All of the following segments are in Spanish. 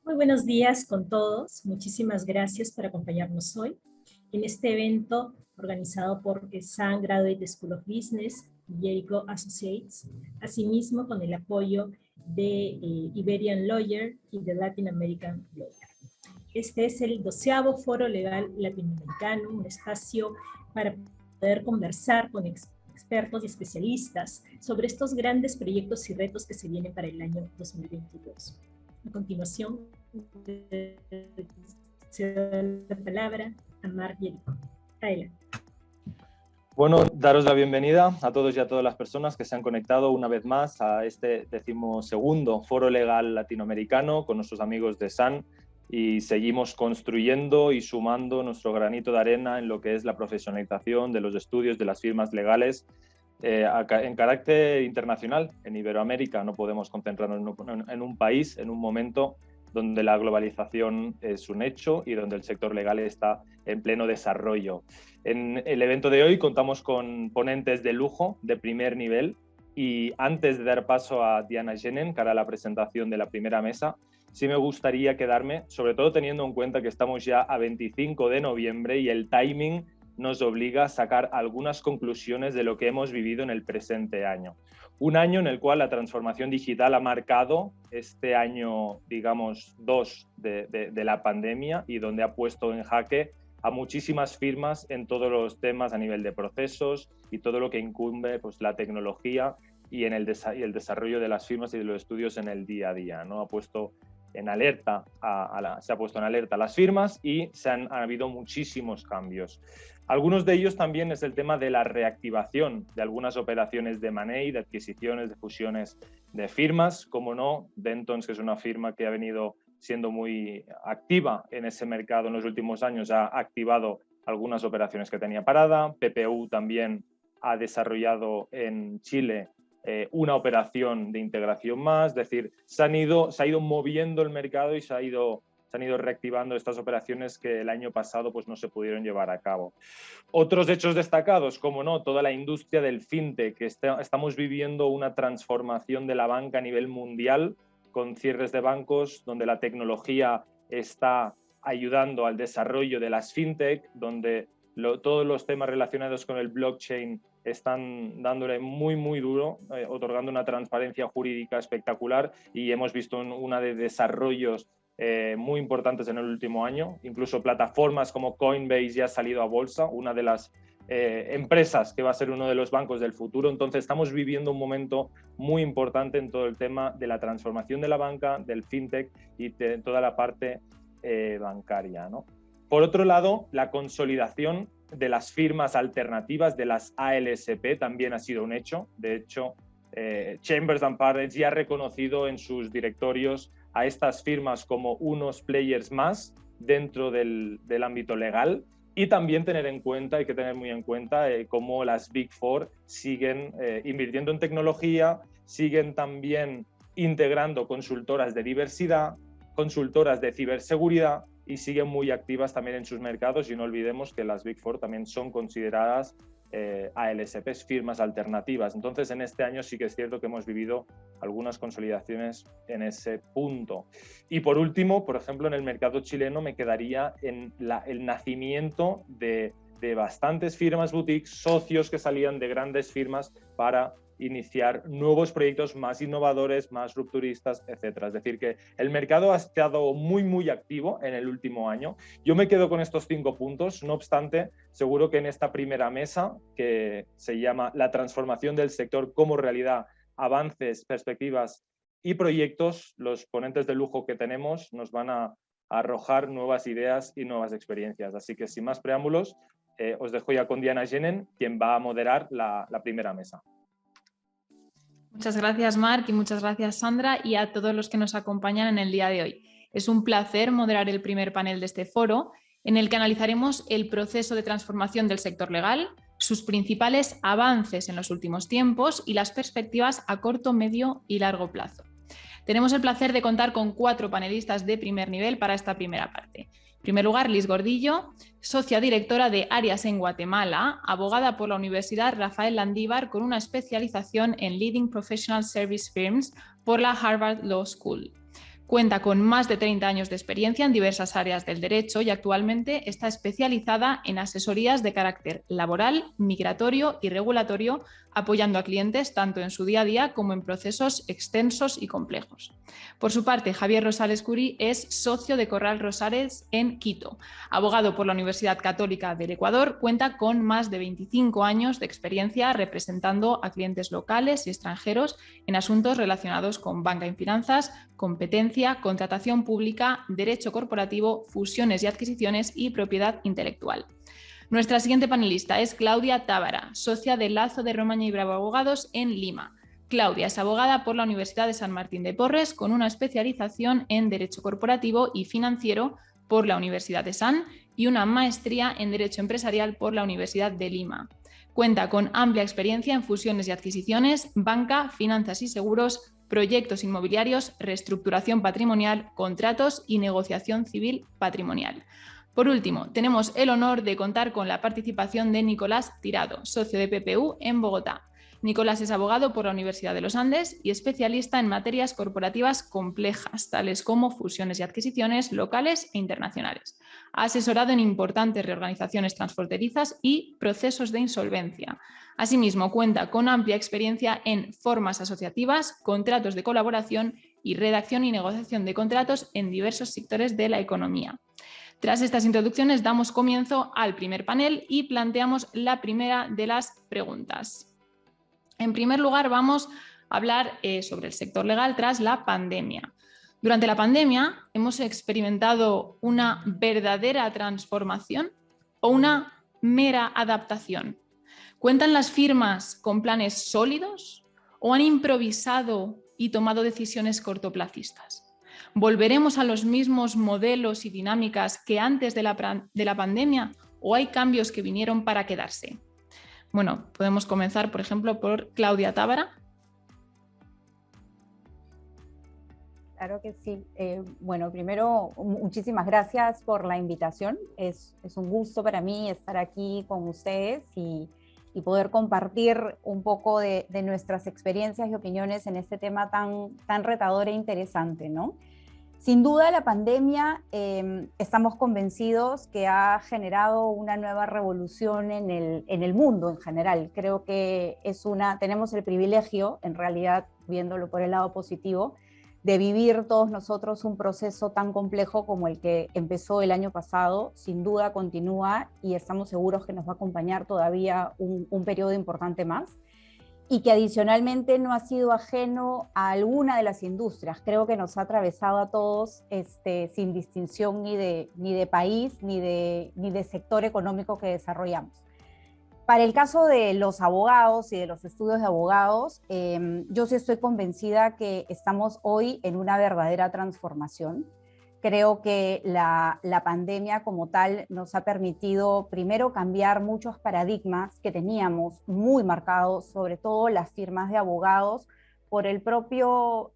Muy buenos días con todos. Muchísimas gracias por acompañarnos hoy en este evento organizado por el Sun Graduate School of Business y Jacob Associates, asimismo con el apoyo de Iberian Lawyer y de Latin American Lawyer. Este es el 12º Foro Legal Latinoamericano, un espacio para poder conversar con expertos y especialistas sobre estos grandes proyectos y retos que se vienen para el año 2022. A continuación, cedo la palabra a Marc Jerico. Adelante. Bueno, daros la bienvenida a todos y a todas las personas que se han conectado una vez más a este 12º Foro Legal Latinoamericano con nuestros amigos de SAN, y seguimos construyendo y sumando nuestro granito de arena en lo que es la profesionalización de los estudios de las firmas legales en carácter internacional. En Iberoamérica no podemos concentrarnos en un país, en un momento donde la globalización es un hecho y donde el sector legal está en pleno desarrollo. En el evento de hoy contamos con ponentes de lujo, de primer nivel, y antes de dar paso a Diana Jenen, que hará la presentación de la primera mesa, sí me gustaría quedarme, sobre todo teniendo en cuenta que estamos ya a 25 de noviembre y el timing nos obliga a sacar algunas conclusiones de lo que hemos vivido en el presente año. Un año en el cual la transformación digital ha marcado este año, digamos, 2 de la pandemia, y donde ha puesto en jaque a muchísimas firmas en todos los temas a nivel de procesos y todo lo que incumbe pues, la tecnología y en el desarrollo de las firmas y de los estudios en el día a día, ¿no? Se ha puesto en alerta a las firmas y ha habido muchísimos cambios. Algunos de ellos también es el tema de la reactivación de algunas operaciones de M&A, de adquisiciones, de fusiones de firmas, como no, Dentons, que es una firma que ha venido siendo muy activa en ese mercado en los últimos años, ha activado algunas operaciones que tenía parada. PPU también ha desarrollado en Chile una operación de integración más, es decir, se ha ido moviendo el mercado y se han ido reactivando estas operaciones que el año pasado pues, no se pudieron llevar a cabo. Otros hechos destacados, como no, toda la industria del fintech, que estamos viviendo una transformación de la banca a nivel mundial, con cierres de bancos, donde la tecnología está ayudando al desarrollo de las fintech, donde todos los temas relacionados con el blockchain están dándole muy duro, otorgando una transparencia jurídica espectacular, y hemos visto una de desarrollos muy importantes en el último año. Incluso plataformas como Coinbase ya ha salido a bolsa, una de las empresas que va a ser uno de los bancos del futuro. Entonces estamos viviendo un momento muy importante en todo el tema de la transformación de la banca, del fintech y de toda la parte bancaria, ¿no? Por otro lado, la consolidación de las firmas alternativas, de las ALSP, también ha sido un hecho. De hecho, Chambers & Partners ya ha reconocido en sus directorios a estas firmas como unos players más dentro del ámbito legal. Y también hay que tener muy en cuenta cómo las Big Four siguen invirtiendo en tecnología, siguen también integrando consultoras de diversidad, consultoras de ciberseguridad, y siguen muy activas también en sus mercados. Y no olvidemos que las Big Four también son consideradas ALSPs, firmas alternativas. Entonces, en este año sí que es cierto que hemos vivido algunas consolidaciones en ese punto. Y por último, por ejemplo, en el mercado chileno me quedaría en el nacimiento de bastantes firmas boutiques, socios que salían de grandes firmas para iniciar nuevos proyectos más innovadores, más rupturistas, etcétera. Es decir, que el mercado ha estado muy activo en el último año. Yo me quedo con estos 5 puntos. No obstante, seguro que en esta primera mesa, que se llama La transformación del sector como realidad, avances, perspectivas y proyectos, los ponentes de lujo que tenemos nos van a arrojar nuevas ideas y nuevas experiencias. Así que sin más preámbulos, os dejo ya con Diana Jenen, quien va a moderar la primera mesa. Muchas gracias, Marc, y muchas gracias, Sandra, y a todos los que nos acompañan en el día de hoy. Es un placer moderar el primer panel de este foro, en el que analizaremos el proceso de transformación del sector legal, sus principales avances en los últimos tiempos y las perspectivas a corto, medio y largo plazo. Tenemos el placer de contar con 4 panelistas de primer nivel para esta primera parte. En primer lugar, Liz Gordillo, socia directora de Áreas en Guatemala, abogada por la Universidad Rafael Landívar con una especialización en Leading Professional Service Firms por la Harvard Law School. Cuenta con más de 30 años de experiencia en diversas áreas del derecho y actualmente está especializada en asesorías de carácter laboral, migratorio y regulatorio, apoyando a clientes tanto en su día a día como en procesos extensos y complejos. Por su parte, Javier Rosales Curí es socio de Corral Rosales en Quito. Abogado por la Universidad Católica del Ecuador, cuenta con más de 25 años de experiencia representando a clientes locales y extranjeros en asuntos relacionados con banca y finanzas, competencia, contratación pública, derecho corporativo, fusiones y adquisiciones y propiedad intelectual. Nuestra siguiente panelista es Claudia Tábara, socia de Lazo de Romaña y Bravo Abogados en Lima. Claudia es abogada por la Universidad de San Martín de Porres con una especialización en Derecho Corporativo y Financiero por la Universidad de San y una maestría en Derecho Empresarial por la Universidad de Lima. Cuenta con amplia experiencia en fusiones y adquisiciones, banca, finanzas y seguros, proyectos inmobiliarios, reestructuración patrimonial, contratos y negociación civil patrimonial. Por último, tenemos el honor de contar con la participación de Nicolás Tirado, socio de PPU en Bogotá. Nicolás es abogado por la Universidad de los Andes y especialista en materias corporativas complejas, tales como fusiones y adquisiciones locales e internacionales. Ha asesorado en importantes reorganizaciones transfronterizas y procesos de insolvencia. Asimismo, cuenta con amplia experiencia en formas asociativas, contratos de colaboración y redacción y negociación de contratos en diversos sectores de la economía. Tras estas introducciones, damos comienzo al primer panel y planteamos la primera de las preguntas. En primer lugar, vamos a hablar sobre el sector legal tras la pandemia. Durante la pandemia, ¿hemos experimentado una verdadera transformación o una mera adaptación? ¿Cuentan las firmas con planes sólidos o han improvisado y tomado decisiones cortoplacistas? ¿Volveremos a los mismos modelos y dinámicas que antes de la pandemia o hay cambios que vinieron para quedarse? Bueno, podemos comenzar, por ejemplo, por Claudia Tábara. Claro que sí. Bueno, primero, muchísimas gracias por la invitación. Es un gusto para mí estar aquí con ustedes y poder compartir un poco de nuestras experiencias y opiniones en este tema tan retador e interesante, ¿no? Sin duda la pandemia estamos convencidos que ha generado una nueva revolución en el mundo en general. Creo que tenemos el privilegio, en realidad, viéndolo por el lado positivo, de vivir todos nosotros un proceso tan complejo como el que empezó el año pasado. Sin duda continúa y estamos seguros que nos va a acompañar todavía un periodo importante más. Y que adicionalmente no ha sido ajeno a alguna de las industrias. Creo que nos ha atravesado a todos sin distinción ni de país ni de sector económico que desarrollamos. Para el caso de los abogados y de los estudios de abogados, yo sí estoy convencida que estamos hoy en una verdadera transformación. Creo que la pandemia como tal nos ha permitido primero cambiar muchos paradigmas que teníamos muy marcados, sobre todo las firmas de abogados, por el propio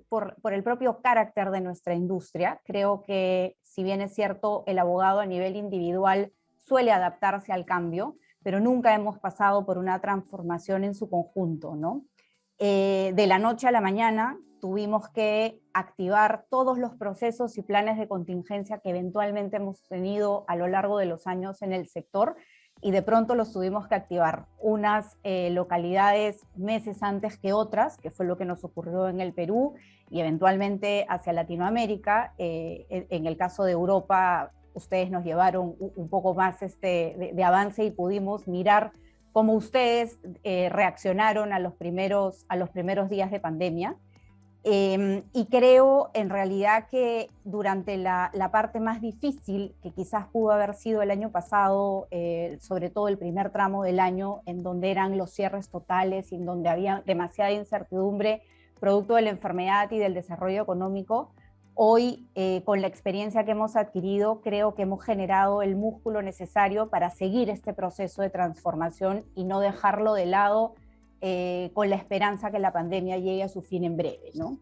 carácter de nuestra industria. Creo que, si bien es cierto, el abogado a nivel individual suele adaptarse al cambio, pero nunca hemos pasado por una transformación en su conjunto, ¿no? De la noche a la mañana tuvimos que activar todos los procesos y planes de contingencia que eventualmente hemos tenido a lo largo de los años en el sector y de pronto los tuvimos que activar. Unas localidades meses antes que otras, que fue lo que nos ocurrió en el Perú y eventualmente hacia Latinoamérica. En el caso de Europa, ustedes nos llevaron un poco más de avance y pudimos mirar cómo ustedes reaccionaron a los primeros días de pandemia. Y creo en realidad que durante la parte más difícil, que quizás pudo haber sido el año pasado, sobre todo el primer tramo del año, en donde eran los cierres totales y en donde había demasiada incertidumbre producto de la enfermedad y del desarrollo económico, hoy con la experiencia que hemos adquirido, creo que hemos generado el músculo necesario para seguir este proceso de transformación y no dejarlo de lado, con la esperanza que la pandemia llegue a su fin en breve, ¿no?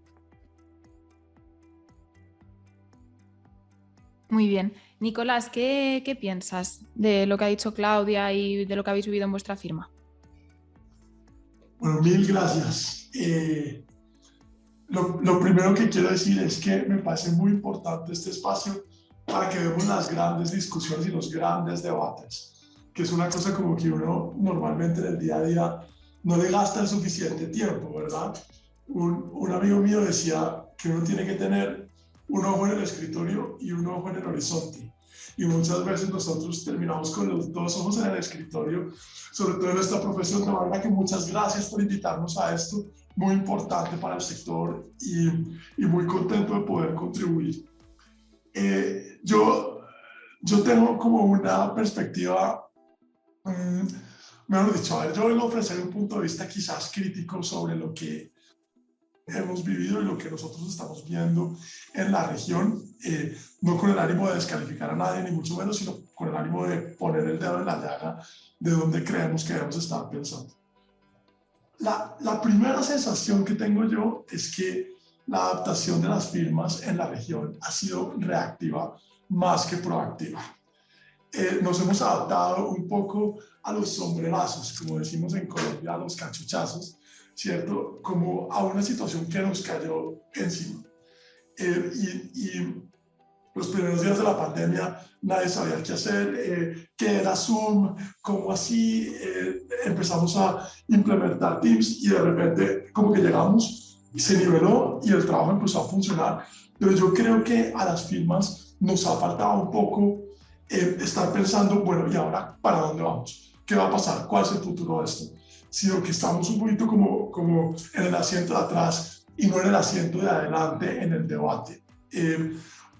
Muy bien. Nicolás, ¿qué piensas de lo que ha dicho Claudia y de lo que habéis vivido en vuestra firma? Bueno, mil gracias. Lo primero que quiero decir es que me parece muy importante este espacio para que veamos las grandes discusiones y los grandes debates, que es una cosa como que uno normalmente en el día a día no le gasta el suficiente tiempo, ¿verdad? Un amigo mío decía que uno tiene que tener un ojo en el escritorio y un ojo en el horizonte. Y muchas veces nosotros terminamos con los dos ojos en el escritorio, sobre todo en esta profesión. De manera que muchas gracias por invitarnos a esto, muy importante para el sector y muy contento de poder contribuir. Yo tengo como una perspectiva, mejor dicho, a ver, yo vengo a ofrecer un punto de vista quizás crítico sobre lo que hemos vivido y lo que nosotros estamos viendo en la región, no con el ánimo de descalificar a nadie, ni mucho menos, sino con el ánimo de poner el dedo en la llaga de donde creemos que debemos estar pensando. La primera sensación que tengo yo es que la adaptación de las firmas en la región ha sido reactiva más que proactiva. Nos hemos adaptado un poco a los sombrerazos, como decimos en Colombia, a los cachuchazos, ¿cierto? Como a una situación que nos cayó encima. Y los primeros días de la pandemia nadie sabía qué hacer, qué era Zoom, cómo así, empezamos a implementar Teams y de repente como que llegamos y se niveló y el trabajo empezó a funcionar. Pero yo creo que a las firmas nos ha faltado un poco estar pensando, bueno, ¿y ahora para dónde vamos? ¿Qué va a pasar? ¿Cuál es el futuro de esto? Sino que estamos un poquito como en el asiento de atrás y no en el asiento de adelante en el debate.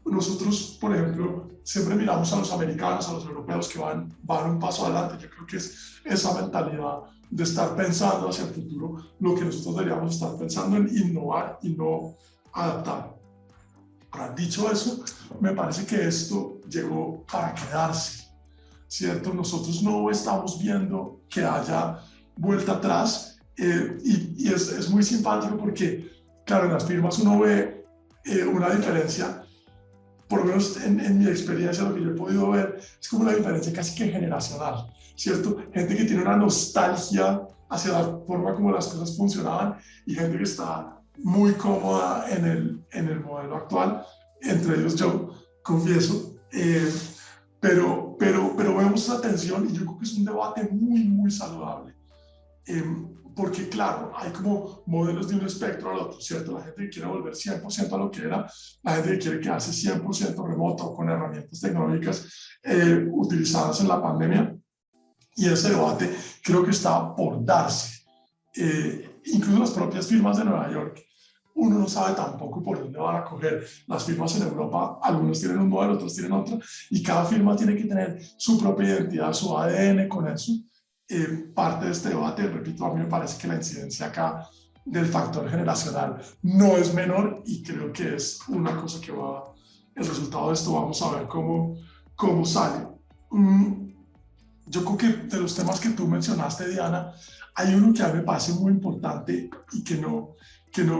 Nosotros, por ejemplo, siempre miramos a los americanos, a los europeos que van un paso adelante. Yo creo que es esa mentalidad de estar pensando hacia el futuro lo que nosotros deberíamos estar pensando en innovar y no adaptar. Ahora, dicho eso, me parece que esto llegó para quedarse, ¿cierto? Nosotros no estamos viendo que haya vuelta atrás y es muy simpático porque, claro, en las firmas uno ve una diferencia, por lo menos en mi experiencia, lo que yo he podido ver, es como una diferencia casi que generacional, ¿cierto? Gente que tiene una nostalgia hacia la forma como las cosas funcionaban y gente que está muy cómoda en el modelo actual, entre ellos yo, confieso, pero vemos esa tensión y yo creo que es un debate muy saludable. Porque claro, hay como modelos de un espectro al otro, ¿cierto? La gente que quiere volver 100% a lo que era, la gente que quiere quedarse 100% remoto con herramientas tecnológicas utilizadas en la pandemia, y ese debate creo que está por darse. Incluso las propias firmas de Nueva York, uno no sabe tampoco por dónde van a coger. Las firmas en Europa, algunos tienen un modelo, otros tienen otro, y cada firma tiene que tener su propia identidad, su ADN con eso. Parte de este debate, repito, a mí me parece que la incidencia acá del factor generacional no es menor y creo que es una cosa que va, el resultado de esto vamos a ver cómo sale. Yo creo que de los temas que tú mencionaste, Diana, hay uno que a mí me parece muy importante y que no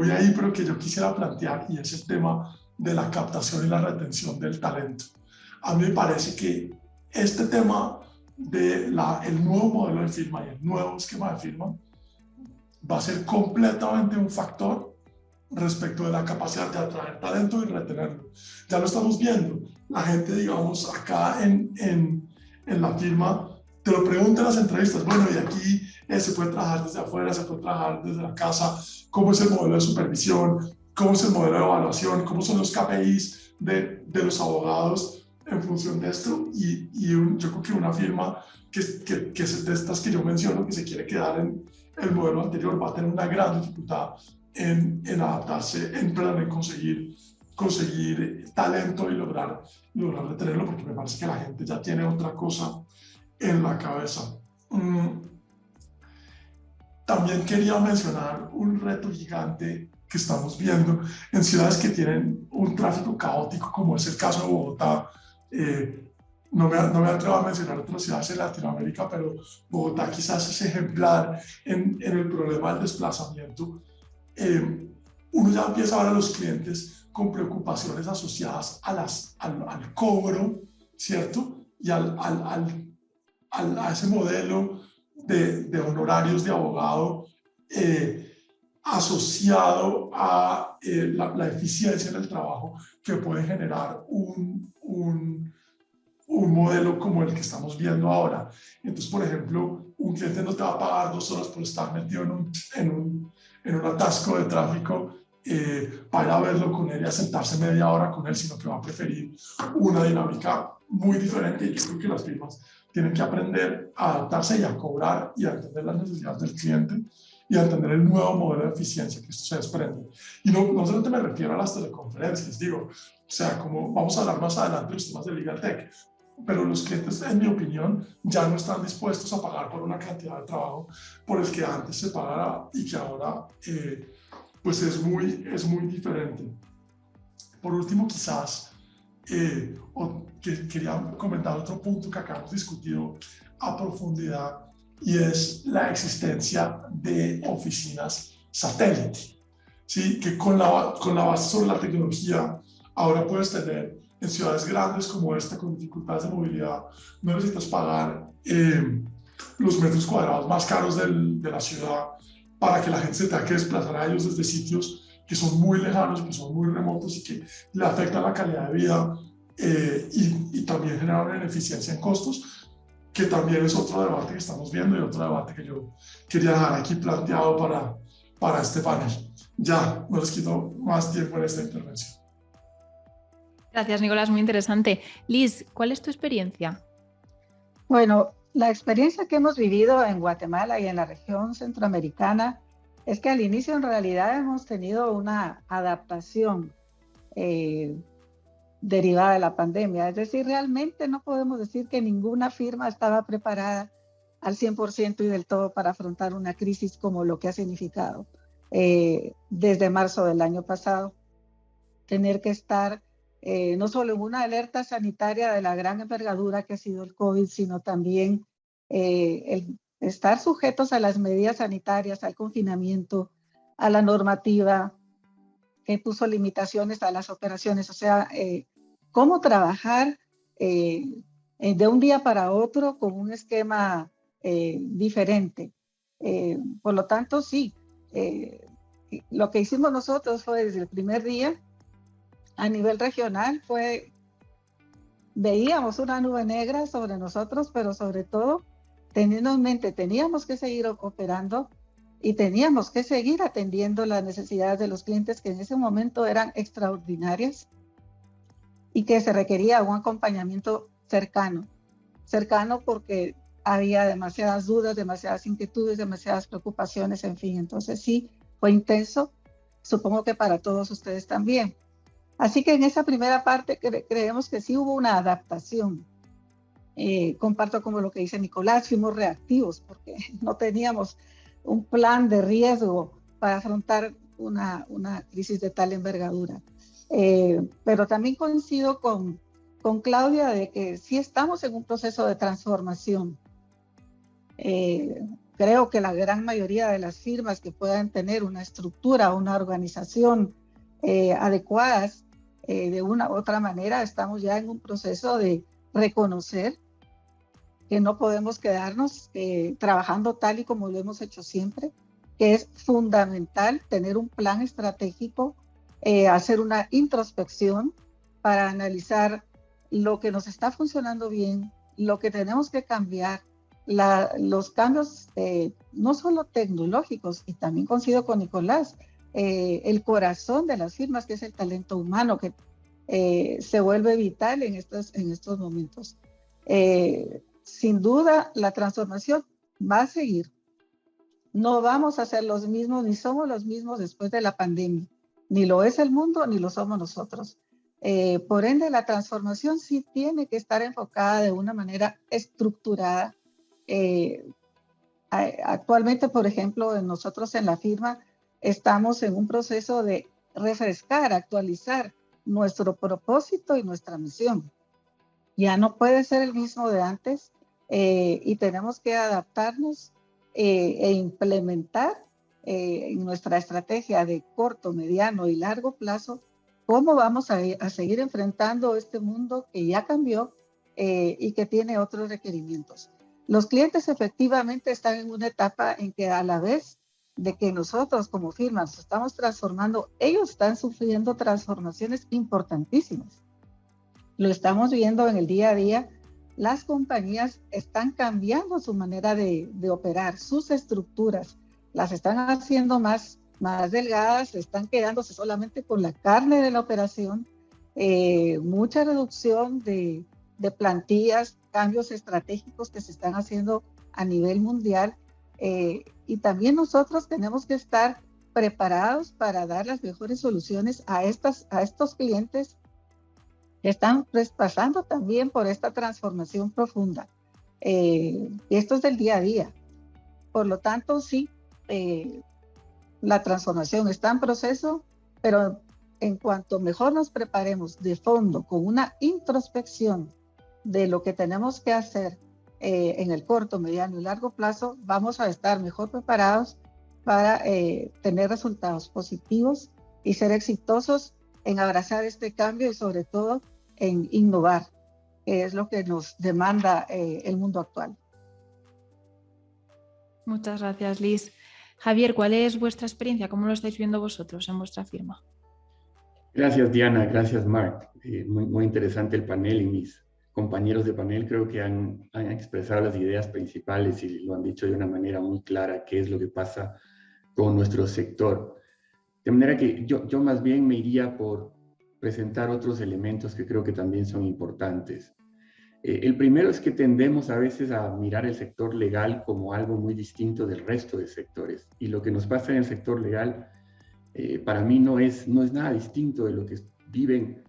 vi ahí, pero que yo quisiera plantear, y es el tema de la captación y la retención del talento. A mí me parece que este tema del nuevo modelo de firma y el nuevo esquema de firma va a ser completamente un factor respecto de la capacidad de atraer talento y retenerlo. Ya lo estamos viendo. La gente, digamos, acá en la firma, te lo preguntan en las entrevistas, bueno, y aquí se puede trabajar desde afuera, se puede trabajar desde la casa, ¿cómo es el modelo de supervisión? ¿Cómo es el modelo de evaluación? ¿Cómo son los KPIs de los abogados en función de esto? Yo creo que una firma que es de estas que yo menciono, que se quiere quedar en el modelo anterior, va a tener una gran dificultad en adaptarse, en conseguir talento y lograr retenerlo, porque me parece que la gente ya tiene otra cosa en la cabeza. También quería mencionar un reto gigante que estamos viendo en ciudades que tienen un tráfico caótico, como es el caso de Bogotá. No me atrevo a mencionar otras ciudades en Latinoamérica, pero Bogotá quizás es ejemplar en el problema del desplazamiento. Uno ya empieza a ver a los clientes con preocupaciones asociadas al cobro, ¿cierto? Y a ese modelo de honorarios de abogado asociado a la eficiencia en el trabajo que puede generar un modelo como el que estamos viendo ahora. Entonces, por ejemplo, un cliente no te va a pagar 2 horas por estar metido en un atasco de tráfico para verlo con él y a sentarse media hora con él, sino que va a preferir una dinámica muy diferente. Y yo creo que las firmas tienen que aprender a adaptarse y a cobrar y a entender las necesidades del cliente y a entender el nuevo modelo de eficiencia que esto se desprende. Y no solamente me refiero a las teleconferencias, digo, o sea, como vamos a hablar más adelante de los temas de Legal Tech, pero los clientes, en mi opinión, ya no están dispuestos a pagar por una cantidad de trabajo por el que antes se pagara y que ahora pues es muy diferente. Por último, quizás, quería comentar otro punto que acá hemos discutido a profundidad y es la existencia de oficinas satélite, ¿sí? Que con la base sobre la tecnología ahora puedes tener en ciudades grandes como esta con dificultades de movilidad, no necesitas pagar los metros cuadrados más caros de la ciudad para que la gente se tenga que desplazar a ellos desde sitios que son muy lejanos, que son muy remotos y que le afectan la calidad de vida y también generan una ineficiencia en costos, que también es otro debate que estamos viendo y otro debate que yo quería dejar aquí planteado para este panel. Ya, no les quito más tiempo en esta intervención. Gracias, Nicolás, muy interesante. Liz, ¿cuál es tu experiencia? Bueno, la experiencia que hemos vivido en Guatemala y en la región centroamericana es que al inicio en realidad hemos tenido una adaptación derivada de la pandemia. Es decir, realmente no podemos decir que ninguna firma estaba preparada al 100% y del todo para afrontar una crisis como lo que ha significado desde marzo del año pasado. Tener que estar no solo en una alerta sanitaria de la gran envergadura que ha sido el COVID, sino también el estar sujetos a las medidas sanitarias, al confinamiento, a la normativa que puso limitaciones a las operaciones. O sea, cómo trabajar de un día para otro con un esquema diferente. Por lo tanto, sí, lo que hicimos nosotros fue desde el primer día, a nivel regional, veíamos una nube negra sobre nosotros, pero sobre todo, teniendo en mente, teníamos que seguir operando y teníamos que seguir atendiendo las necesidades de los clientes que en ese momento eran extraordinarias y que se requería un acompañamiento cercano porque había demasiadas dudas, demasiadas inquietudes, demasiadas preocupaciones, en fin. Entonces sí, fue intenso, supongo que para todos ustedes también. Así que en esa primera parte creemos que sí hubo una adaptación. Comparto como lo que dice Nicolás, fuimos reactivos porque no teníamos un plan de riesgo para afrontar una crisis de tal envergadura. Pero también coincido con Claudia de que sí estamos en un proceso de transformación. Creo que la gran mayoría de las firmas que puedan tener una estructura, una organización adecuadas, de una u otra manera, estamos ya en un proceso de reconocer que no podemos quedarnos trabajando tal y como lo hemos hecho siempre, que es fundamental tener un plan estratégico, hacer una introspección para analizar lo que nos está funcionando bien, lo que tenemos que cambiar, los cambios no solo tecnológicos, y también coincido con Nicolás, el corazón de las firmas, que es el talento humano, que se vuelve vital en estos momentos. Sin duda, la transformación va a seguir. No vamos a ser los mismos, ni somos los mismos después de la pandemia. Ni lo es el mundo, ni lo somos nosotros. Por ende, la transformación sí tiene que estar enfocada de una manera estructurada. Actualmente, por ejemplo, nosotros en la firma estamos en un proceso de refrescar, actualizar nuestro propósito y nuestra misión. Ya no puede ser el mismo de antes y tenemos que adaptarnos e implementar en nuestra estrategia de corto, mediano y largo plazo cómo vamos a seguir enfrentando este mundo que ya cambió y que tiene otros requerimientos. Los clientes efectivamente están en una etapa en que a la vez de que nosotros como firma nos estamos transformando, ellos están sufriendo transformaciones importantísimas. Lo estamos viendo en el día a día. Las compañías están cambiando su manera de operar, sus estructuras, las están haciendo más delgadas, están quedándose solamente con la carne de la operación, mucha reducción de plantillas, cambios estratégicos que se están haciendo a nivel mundial, y también nosotros tenemos que estar preparados para dar las mejores soluciones a estos clientes que están pasando también por esta transformación profunda. Esto es del día a día. Por lo tanto, sí, la transformación está en proceso, pero en cuanto mejor nos preparemos de fondo con una introspección de lo que tenemos que hacer en el corto, mediano y largo plazo, vamos a estar mejor preparados para tener resultados positivos y ser exitosos en abrazar este cambio y sobre todo en innovar, que es lo que nos demanda el mundo actual. Muchas gracias, Liz. Javier, ¿cuál es vuestra experiencia? ¿Cómo lo estáis viendo vosotros en vuestra firma? Gracias, Diana. Gracias, Mark. Muy interesante el panel, y mis compañeros de panel creo que han expresado las ideas principales y lo han dicho de una manera muy clara qué es lo que pasa con nuestro sector. De manera que yo más bien me iría por presentar otros elementos que creo que también son importantes. El primero es que tendemos a veces a mirar el sector legal como algo muy distinto del resto de sectores. Y lo que nos pasa en el sector legal, para mí no es nada distinto de lo que viven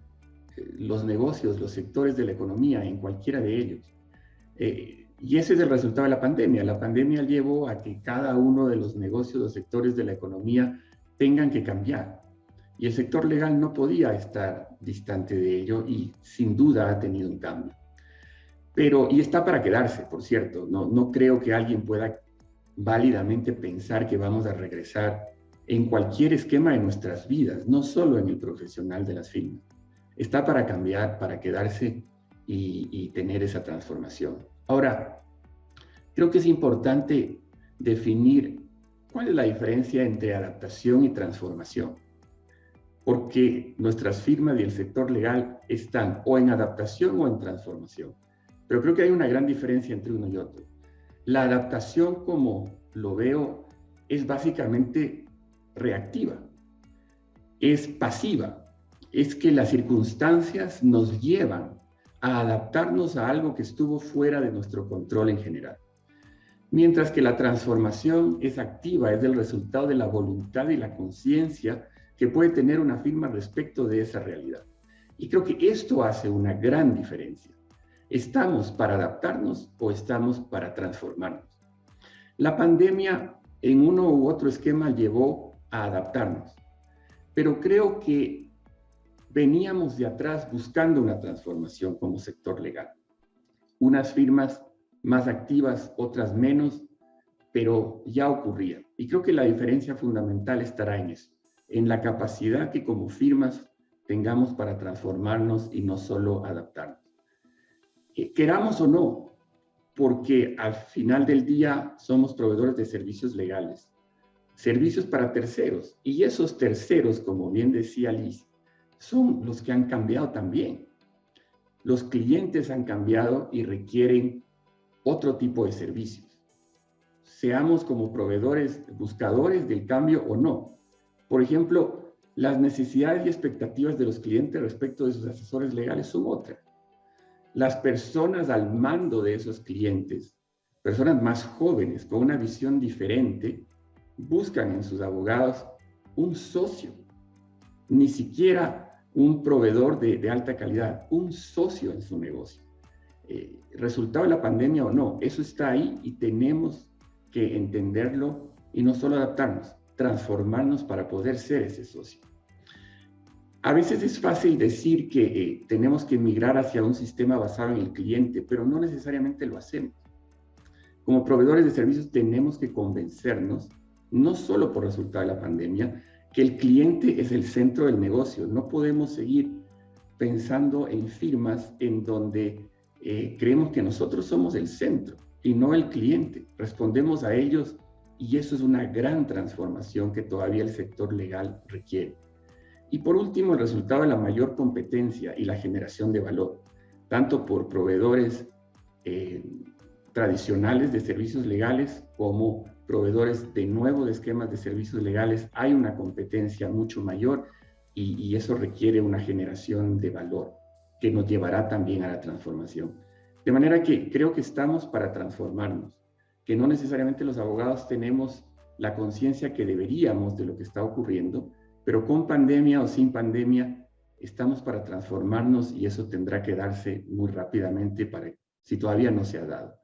los negocios, los sectores de la economía, en cualquiera de ellos. Y ese es el resultado de la pandemia. La pandemia llevó a que cada uno de los negocios, los sectores de la economía tengan que cambiar. Y el sector legal no podía estar distante de ello y sin duda ha tenido un cambio. Y está para quedarse, por cierto. No creo que alguien pueda válidamente pensar que vamos a regresar en cualquier esquema de nuestras vidas, no solo en el profesional de las firmas. Está para cambiar, para quedarse y tener esa transformación. Ahora, creo que es importante definir cuál es la diferencia entre adaptación y transformación. Porque nuestras firmas y el sector legal están o en adaptación o en transformación. Pero creo que hay una gran diferencia entre uno y otro. La adaptación, como lo veo, es básicamente reactiva, es pasiva, es que las circunstancias nos llevan a adaptarnos a algo que estuvo fuera de nuestro control en general. Mientras que la transformación es activa, es el resultado de la voluntad y la conciencia que puede tener una firma respecto de esa realidad. Y creo que esto hace una gran diferencia. ¿Estamos para adaptarnos o estamos para transformarnos? La pandemia en uno u otro esquema llevó a adaptarnos, pero creo que veníamos de atrás buscando una transformación como sector legal. Unas firmas más activas, otras menos, pero ya ocurría. Y creo que la diferencia fundamental estará en eso, en la capacidad que como firmas tengamos para transformarnos y no solo adaptarnos. Queramos o no, porque al final del día somos proveedores de servicios legales, servicios para terceros, y esos terceros, como bien decía Liz, son los que han cambiado también. Los clientes han cambiado y requieren otro tipo de servicios. Seamos como proveedores, buscadores del cambio o no. Por ejemplo, las necesidades y expectativas de los clientes respecto de sus asesores legales son otras. Las personas al mando de esos clientes, personas más jóvenes con una visión diferente, buscan en sus abogados un socio, ni siquiera un proveedor de alta calidad, un socio en su negocio. Resultado de la pandemia o no, eso está ahí y tenemos que entenderlo y no solo adaptarnos, transformarnos para poder ser ese socio. A veces es fácil decir que tenemos que migrar hacia un sistema basado en el cliente, pero no necesariamente lo hacemos. Como proveedores de servicios tenemos que convencernos, no solo por resultado de la pandemia, que el cliente es el centro del negocio. No podemos seguir pensando en firmas en donde creemos que nosotros somos el centro y no el cliente. Respondemos a ellos Y eso es una gran transformación que todavía el sector legal requiere. Y por último, el resultado de la mayor competencia y la generación de valor, tanto por proveedores tradicionales de servicios legales como proveedores de nuevos esquemas de servicios legales. Hay una competencia mucho mayor y eso requiere una generación de valor que nos llevará también a la transformación. De manera que creo que estamos para transformarnos, que no necesariamente los abogados tenemos la conciencia que deberíamos de lo que está ocurriendo, pero con pandemia o sin pandemia estamos para transformarnos y eso tendrá que darse muy rápidamente si todavía no se ha dado.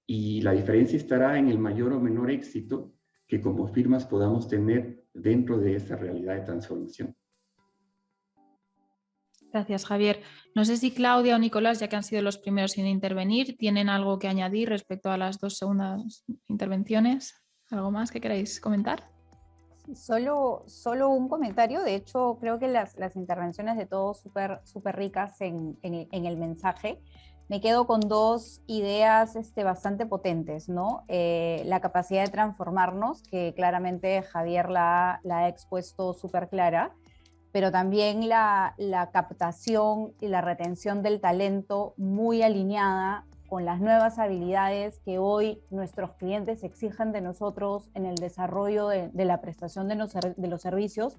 Y la diferencia estará en el mayor o menor éxito que como firmas podamos tener dentro de esa realidad de transformación. Gracias, Javier. No sé si Claudia o Nicolás, ya que han sido los primeros en intervenir, tienen algo que añadir respecto a las dos segundas intervenciones. ¿Algo más que queráis comentar? Solo un comentario. De hecho, creo que las intervenciones de todos súper ricas en el mensaje. Me quedo con dos ideas bastante potentes, ¿no? La capacidad de transformarnos, que claramente Javier la ha expuesto súper clara, pero también la captación y la retención del talento muy alineada con las nuevas habilidades que hoy nuestros clientes exigen de nosotros en el desarrollo de la prestación de los servicios,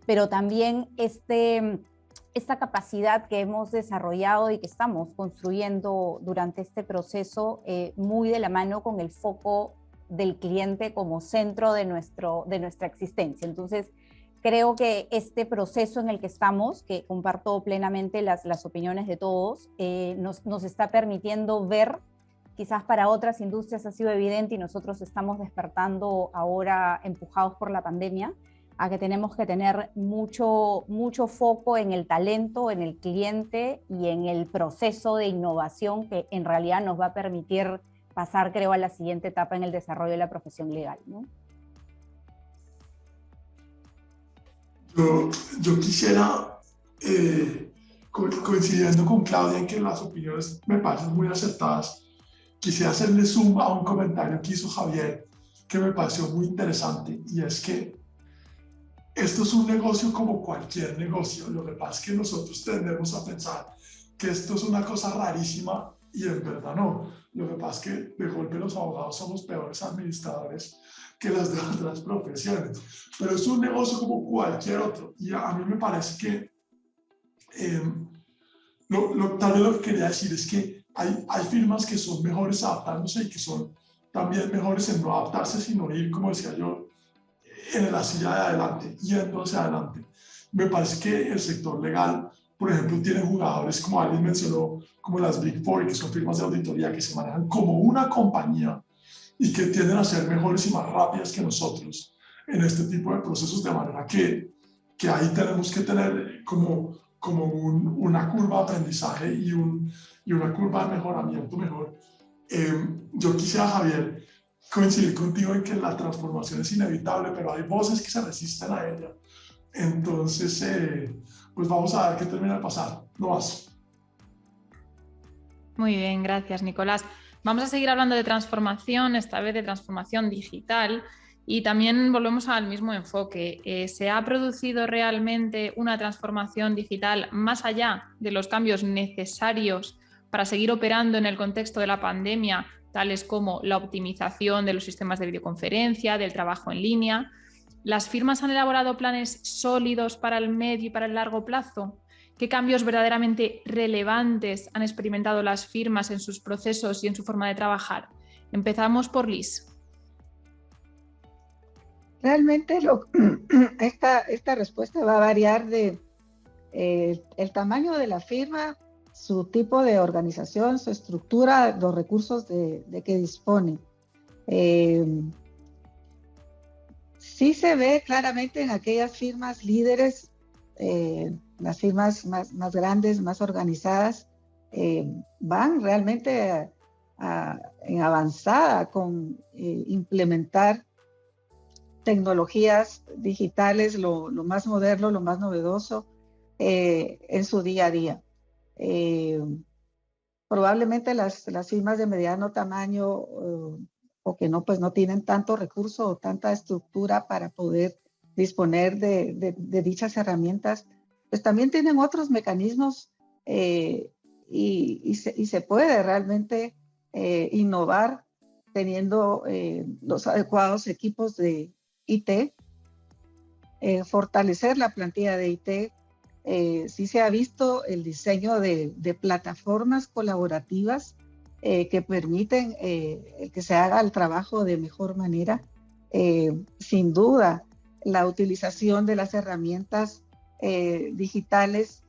pero también esta capacidad que hemos desarrollado y que estamos construyendo durante este proceso, muy de la mano con el foco del cliente como centro de nuestra existencia. Entonces, creo que este proceso en el que estamos, que comparto plenamente las opiniones de todos, nos está permitiendo ver, quizás para otras industrias ha sido evidente y nosotros estamos despertando ahora empujados por la pandemia, a que tenemos que tener mucho foco en el talento, en el cliente y en el proceso de innovación que en realidad nos va a permitir pasar, creo, a la siguiente etapa en el desarrollo de la profesión legal, ¿no? Yo quisiera, coincidiendo con Claudia en que las opiniones me parecen muy acertadas, quisiera hacerle zoom a un comentario que hizo Javier que me pareció muy interesante, y es que esto es un negocio como cualquier negocio. Lo que pasa es que nosotros tendemos a pensar que esto es una cosa rarísima y en verdad no. Lo que pasa es que de golpe los abogados somos peores administradores que las de otras profesiones, pero es un negocio como cualquier otro, y a mí me parece que tal vez lo que quería decir es que hay firmas que son mejores adaptándose y que son también mejores en no adaptarse, sino ir, como decía yo, en la silla de adelante, yendo hacia adelante. Me parece que el sector legal, por ejemplo, tiene jugadores, como alguien mencionó, como las Big Four, que son firmas de auditoría que se manejan como una compañía y que tienden a ser mejores y más rápidas que nosotros en este tipo de procesos, de manera que ahí tenemos que tener como una curva de aprendizaje y una curva de mejoramiento mejor. Yo quisiera, Javier, coincidir contigo en que la transformación es inevitable, pero hay voces que se resisten a ella. Entonces, pues vamos a ver qué termina de pasar. No más. Muy bien, gracias, Nicolás. Vamos a seguir hablando de transformación, esta vez de transformación digital, y también volvemos al mismo enfoque. ¿Se ha producido realmente una transformación digital más allá de los cambios necesarios para seguir operando en el contexto de la pandemia, tales como la optimización de los sistemas de videoconferencia, del trabajo en línea? ¿Las firmas han elaborado planes sólidos para el medio y para el largo plazo? ¿Qué cambios verdaderamente relevantes han experimentado las firmas en sus procesos y en su forma de trabajar? Empezamos por Liz. Realmente esta respuesta va a variar de el tamaño de la firma, su tipo de organización, su estructura, los recursos de que dispone. Sí se ve claramente en aquellas firmas líderes, las firmas más grandes, más organizadas, van realmente en avanzada con implementar tecnologías digitales, lo más moderno, lo más novedoso en su día a día. Probablemente las firmas de mediano tamaño o que no, pues no tienen tanto recurso o tanta estructura para poder disponer de dichas herramientas, pues también tienen otros mecanismos y se puede realmente innovar teniendo los adecuados equipos de IT, fortalecer la plantilla de IT. Sí se ha visto el diseño de plataformas colaborativas que permiten que se haga el trabajo de mejor manera. Sin duda, la utilización de las herramientas digitales,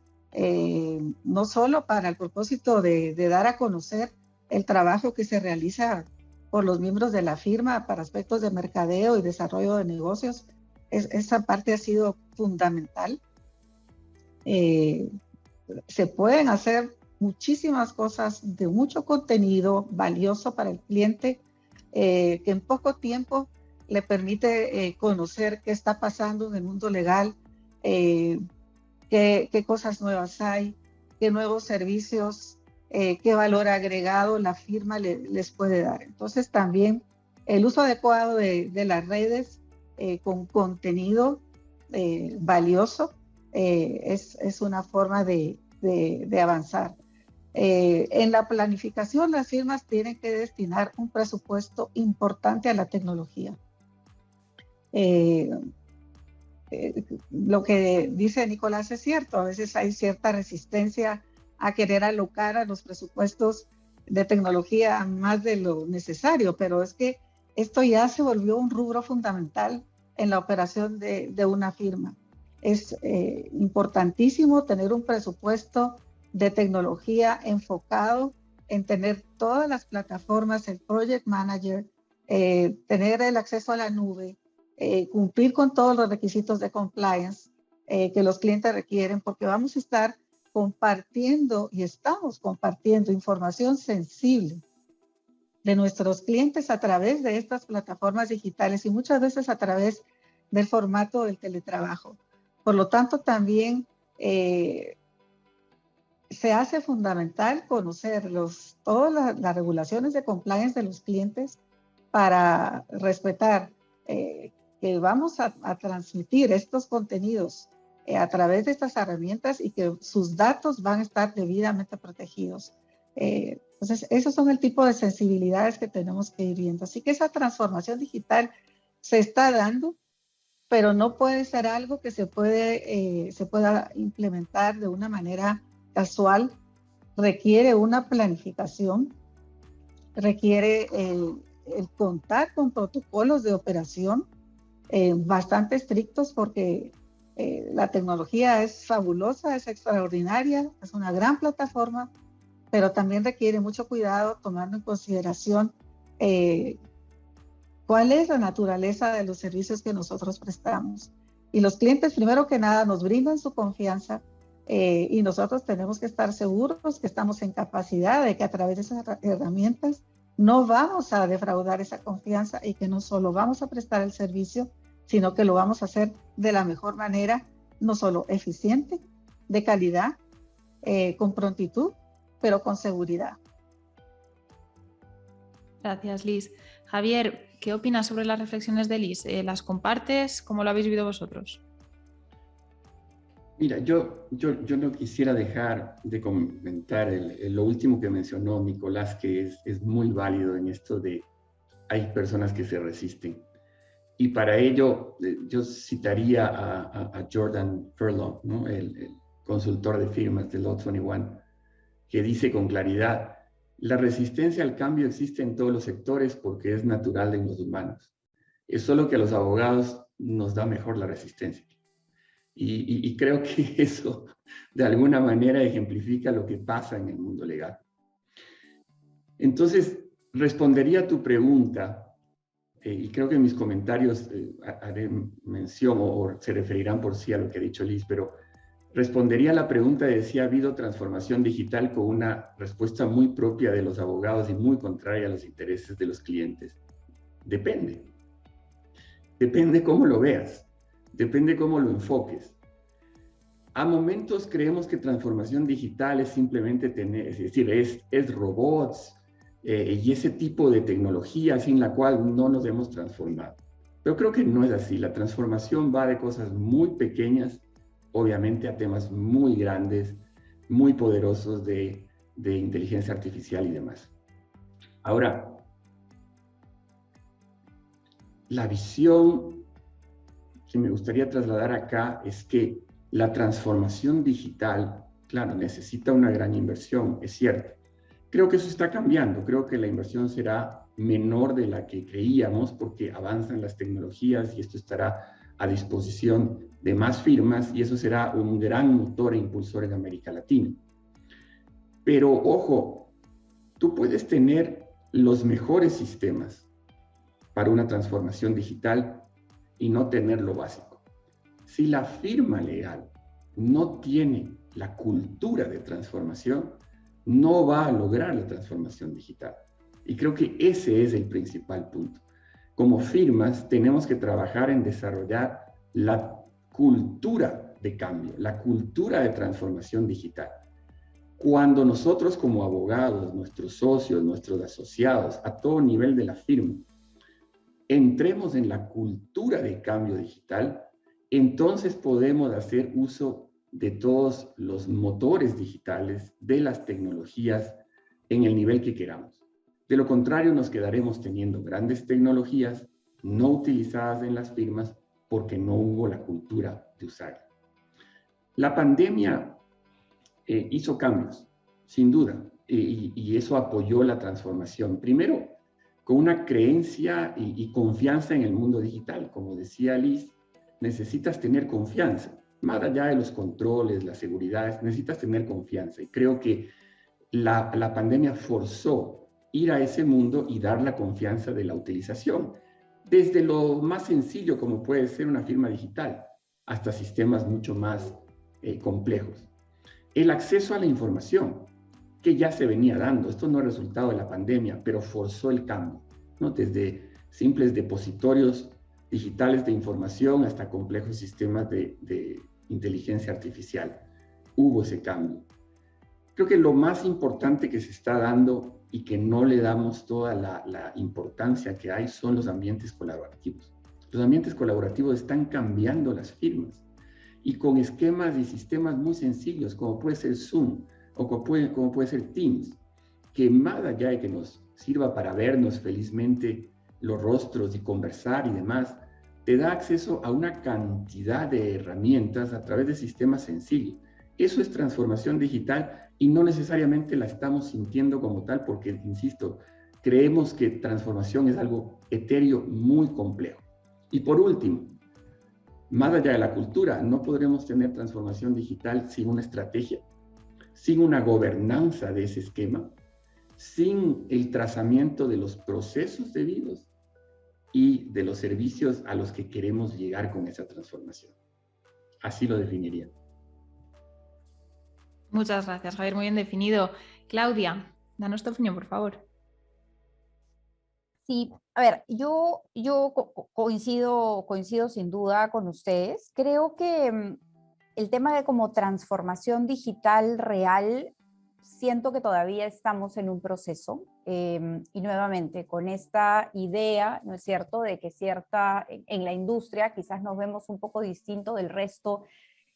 no solo para el propósito de dar a conocer el trabajo que se realiza por los miembros de la firma para aspectos de mercadeo y desarrollo de negocios, esa parte ha sido fundamental. Se pueden hacer muchísimas cosas de mucho contenido valioso para el cliente, que en poco tiempo le permite conocer qué está pasando en el mundo legal, qué cosas nuevas hay, qué nuevos servicios, qué valor agregado la firma les puede dar. Entonces también el uso adecuado de las redes con contenido valioso es una forma de avanzar. En la planificación, las firmas tienen que destinar un presupuesto importante a la tecnología. Lo que dice Nicolás es cierto, a veces hay cierta resistencia a querer alocar a los presupuestos de tecnología más de lo necesario, pero es que esto ya se volvió un rubro fundamental en la operación de una firma. Es importantísimo tener un presupuesto de tecnología enfocado en tener todas las plataformas, el Project Manager, tener el acceso a la nube, cumplir con todos los requisitos de compliance que los clientes requieren, porque vamos a estar compartiendo y estamos compartiendo información sensible de nuestros clientes a través de estas plataformas digitales y muchas veces a través del formato del teletrabajo. Por lo tanto, también se hace fundamental conocer todas las regulaciones de compliance de los clientes para respetar que vamos a transmitir estos contenidos a través de estas herramientas y que sus datos van a estar debidamente protegidos. Entonces, esos son el tipo de sensibilidades que tenemos que ir viendo. Así que esa transformación digital se está dando, pero no puede ser algo que se pueda implementar de una manera casual. Requiere una planificación, requiere el contar con protocolos de operación bastante estrictos, porque la tecnología es fabulosa, es extraordinaria, es una gran plataforma, pero también requiere mucho cuidado tomando en consideración cuál es la naturaleza de los servicios que nosotros prestamos. Y los clientes, primero que nada, nos brindan su confianza y nosotros tenemos que estar seguros que estamos en capacidad de que a través de esas herramientas no vamos a defraudar esa confianza y que no solo vamos a prestar el servicio, sino que lo vamos a hacer de la mejor manera, no solo eficiente, de calidad, con prontitud, pero con seguridad. Gracias, Liz. Javier, ¿qué opinas sobre las reflexiones de Liz? ¿Las compartes? ¿Cómo lo habéis vivido vosotros? Mira, yo no quisiera dejar de comentar lo último que mencionó Nicolás, que es muy válido en esto de hay personas que se resisten. Y para ello yo citaría a Jordan Furlong, ¿no? el consultor de firmas de Law 21, que dice con claridad: la resistencia al cambio existe en todos los sectores porque es natural en los humanos. Es solo que a los abogados nos da mejor la resistencia. Y creo que eso de alguna manera ejemplifica lo que pasa en el mundo legal. Entonces, respondería a tu pregunta, y creo que en mis comentarios haré mención o se referirán por sí a lo que ha dicho Liz, pero respondería a la pregunta de si ha habido transformación digital con una respuesta muy propia de los abogados y muy contraria a los intereses de los clientes. Depende. Depende cómo lo veas. Depende cómo lo enfoques. A momentos creemos que transformación digital es simplemente tener, es decir, es robots, y ese tipo de tecnología sin la cual no nos hemos transformado. Pero creo que no es así. La transformación va de cosas muy pequeñas, obviamente, a temas muy grandes, muy poderosos de inteligencia artificial y demás. Ahora, la visión que me gustaría trasladar acá es que la transformación digital, claro, necesita una gran inversión, es cierto. Creo que eso está cambiando, creo que la inversión será menor de la que creíamos porque avanzan las tecnologías y esto estará a disposición de más firmas y eso será un gran motor e impulsor en América Latina. Pero ojo, tú puedes tener los mejores sistemas para una transformación digital y no tener lo básico. Si la firma legal no tiene la cultura de transformación, no va a lograr la transformación digital. Y creo que ese es el principal punto. Como firmas tenemos que trabajar en desarrollar la cultura de cambio, la cultura de transformación digital. Cuando nosotros como abogados, nuestros socios, nuestros asociados, a todo nivel de la firma, entremos en la cultura de cambio digital, entonces podemos hacer uso de todos los motores digitales, de las tecnologías en el nivel que queramos. De lo contrario, nos quedaremos teniendo grandes tecnologías no utilizadas en las firmas porque no hubo la cultura de usarlas. La pandemia hizo cambios, sin duda, y eso apoyó la transformación. Primero, con una creencia y confianza en el mundo digital. Como decía Liz, necesitas tener confianza. Más allá de los controles, las seguridades, necesitas tener confianza. Y creo que la pandemia forzó ir a ese mundo y dar la confianza de la utilización. Desde lo más sencillo, como puede ser una firma digital, hasta sistemas mucho más complejos. El acceso a la información, que ya se venía dando. Esto no es resultado de la pandemia, pero forzó el cambio, ¿no? Desde simples depositorios digitales de información hasta complejos sistemas de inteligencia artificial. Hubo ese cambio. Creo que lo más importante que se está dando y que no le damos toda la importancia que hay son los ambientes colaborativos. Los ambientes colaborativos están cambiando las firmas y con esquemas y sistemas muy sencillos como puede ser Zoom o como puede ser Teams, que más allá de que nos sirva para vernos felizmente los rostros y conversar y demás, te da acceso a una cantidad de herramientas a través de sistemas sencillos. Eso es transformación digital y no necesariamente la estamos sintiendo como tal porque, insisto, creemos que transformación es algo etéreo muy complejo. Y por último, más allá de la cultura, no podremos tener transformación digital sin una estrategia, sin una gobernanza de ese esquema, sin el trazamiento de los procesos debidos y de los servicios a los que queremos llegar con esa transformación. Así lo definiría. Muchas gracias, Javier, muy bien definido. Claudia, danos tu opinión, por favor. Sí, a ver, yo coincido sin duda con ustedes. Creo que el tema de como transformación digital real, siento que todavía estamos en un proceso y nuevamente con esta idea, ¿no es cierto?, de que en la industria quizás nos vemos un poco distinto del resto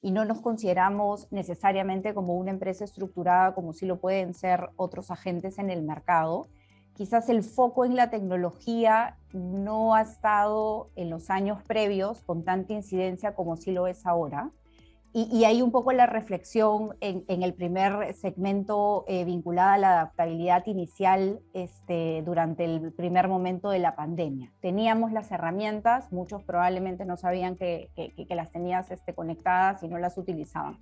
y no nos consideramos necesariamente como una empresa estructurada como sí lo pueden ser otros agentes en el mercado. Quizás el foco en la tecnología no ha estado en los años previos con tanta incidencia como sí lo es ahora. Y hay un poco la reflexión en el primer segmento vinculada a la adaptabilidad inicial durante el primer momento de la pandemia. Teníamos las herramientas, muchos probablemente no sabían que las tenías conectadas y no las utilizaban.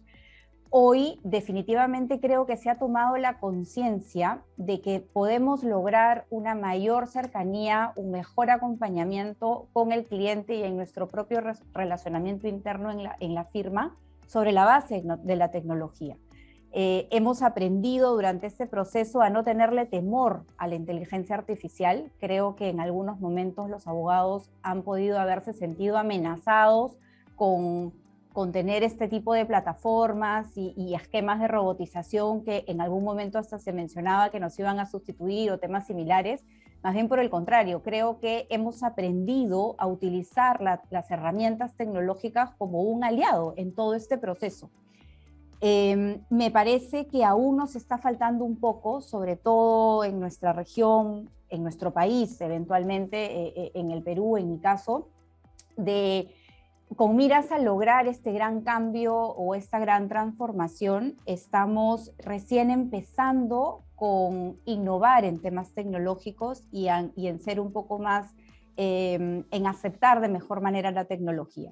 Hoy definitivamente creo que se ha tomado la conciencia de que podemos lograr una mayor cercanía, un mejor acompañamiento con el cliente y en nuestro propio relacionamiento interno en la firma, sobre la base de la tecnología. Hemos aprendido durante este proceso a no tenerle temor a la inteligencia artificial. Creo que en algunos momentos los abogados han podido haberse sentido amenazados con con tener este tipo de plataformas y esquemas de robotización que en algún momento hasta se mencionaba que nos iban a sustituir o temas similares. Más bien por el contrario, creo que hemos aprendido a utilizar las herramientas tecnológicas como un aliado en todo este proceso. Me parece que aún nos está faltando un poco, sobre todo en nuestra región, en nuestro país, eventualmente en el Perú, en mi caso, con miras a lograr este gran cambio o esta gran transformación. Estamos recién empezando con innovar en temas tecnológicos y en ser un poco más, en aceptar de mejor manera la tecnología.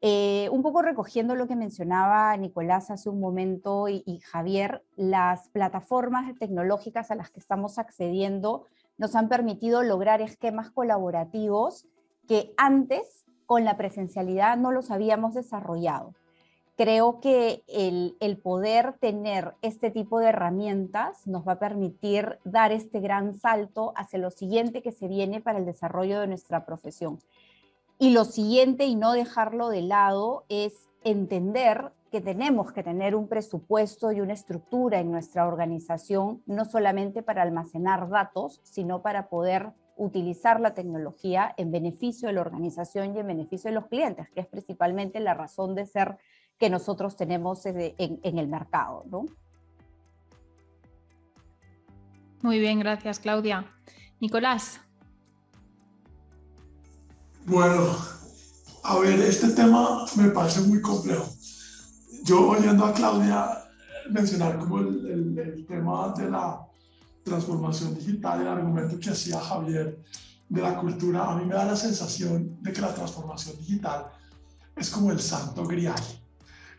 Un poco recogiendo lo que mencionaba Nicolás hace un momento y Javier, las plataformas tecnológicas a las que estamos accediendo nos han permitido lograr esquemas colaborativos que antes, con la presencialidad, no los habíamos desarrollado. Creo que el poder tener este tipo de herramientas nos va a permitir dar este gran salto hacia lo siguiente que se viene para el desarrollo de nuestra profesión. Y lo siguiente, y no dejarlo de lado, es entender que tenemos que tener un presupuesto y una estructura en nuestra organización, no solamente para almacenar datos, sino para poder utilizar la tecnología en beneficio de la organización y en beneficio de los clientes, que es principalmente la razón de ser que nosotros tenemos en el mercado, ¿no? Muy bien, gracias, Claudia. Nicolás. Bueno, a ver, este tema me parece muy complejo. Yo oyendo a Claudia mencionar como el tema de la transformación digital, el argumento que hacía Javier de la cultura, a mí me da la sensación de que la transformación digital es como el santo grial.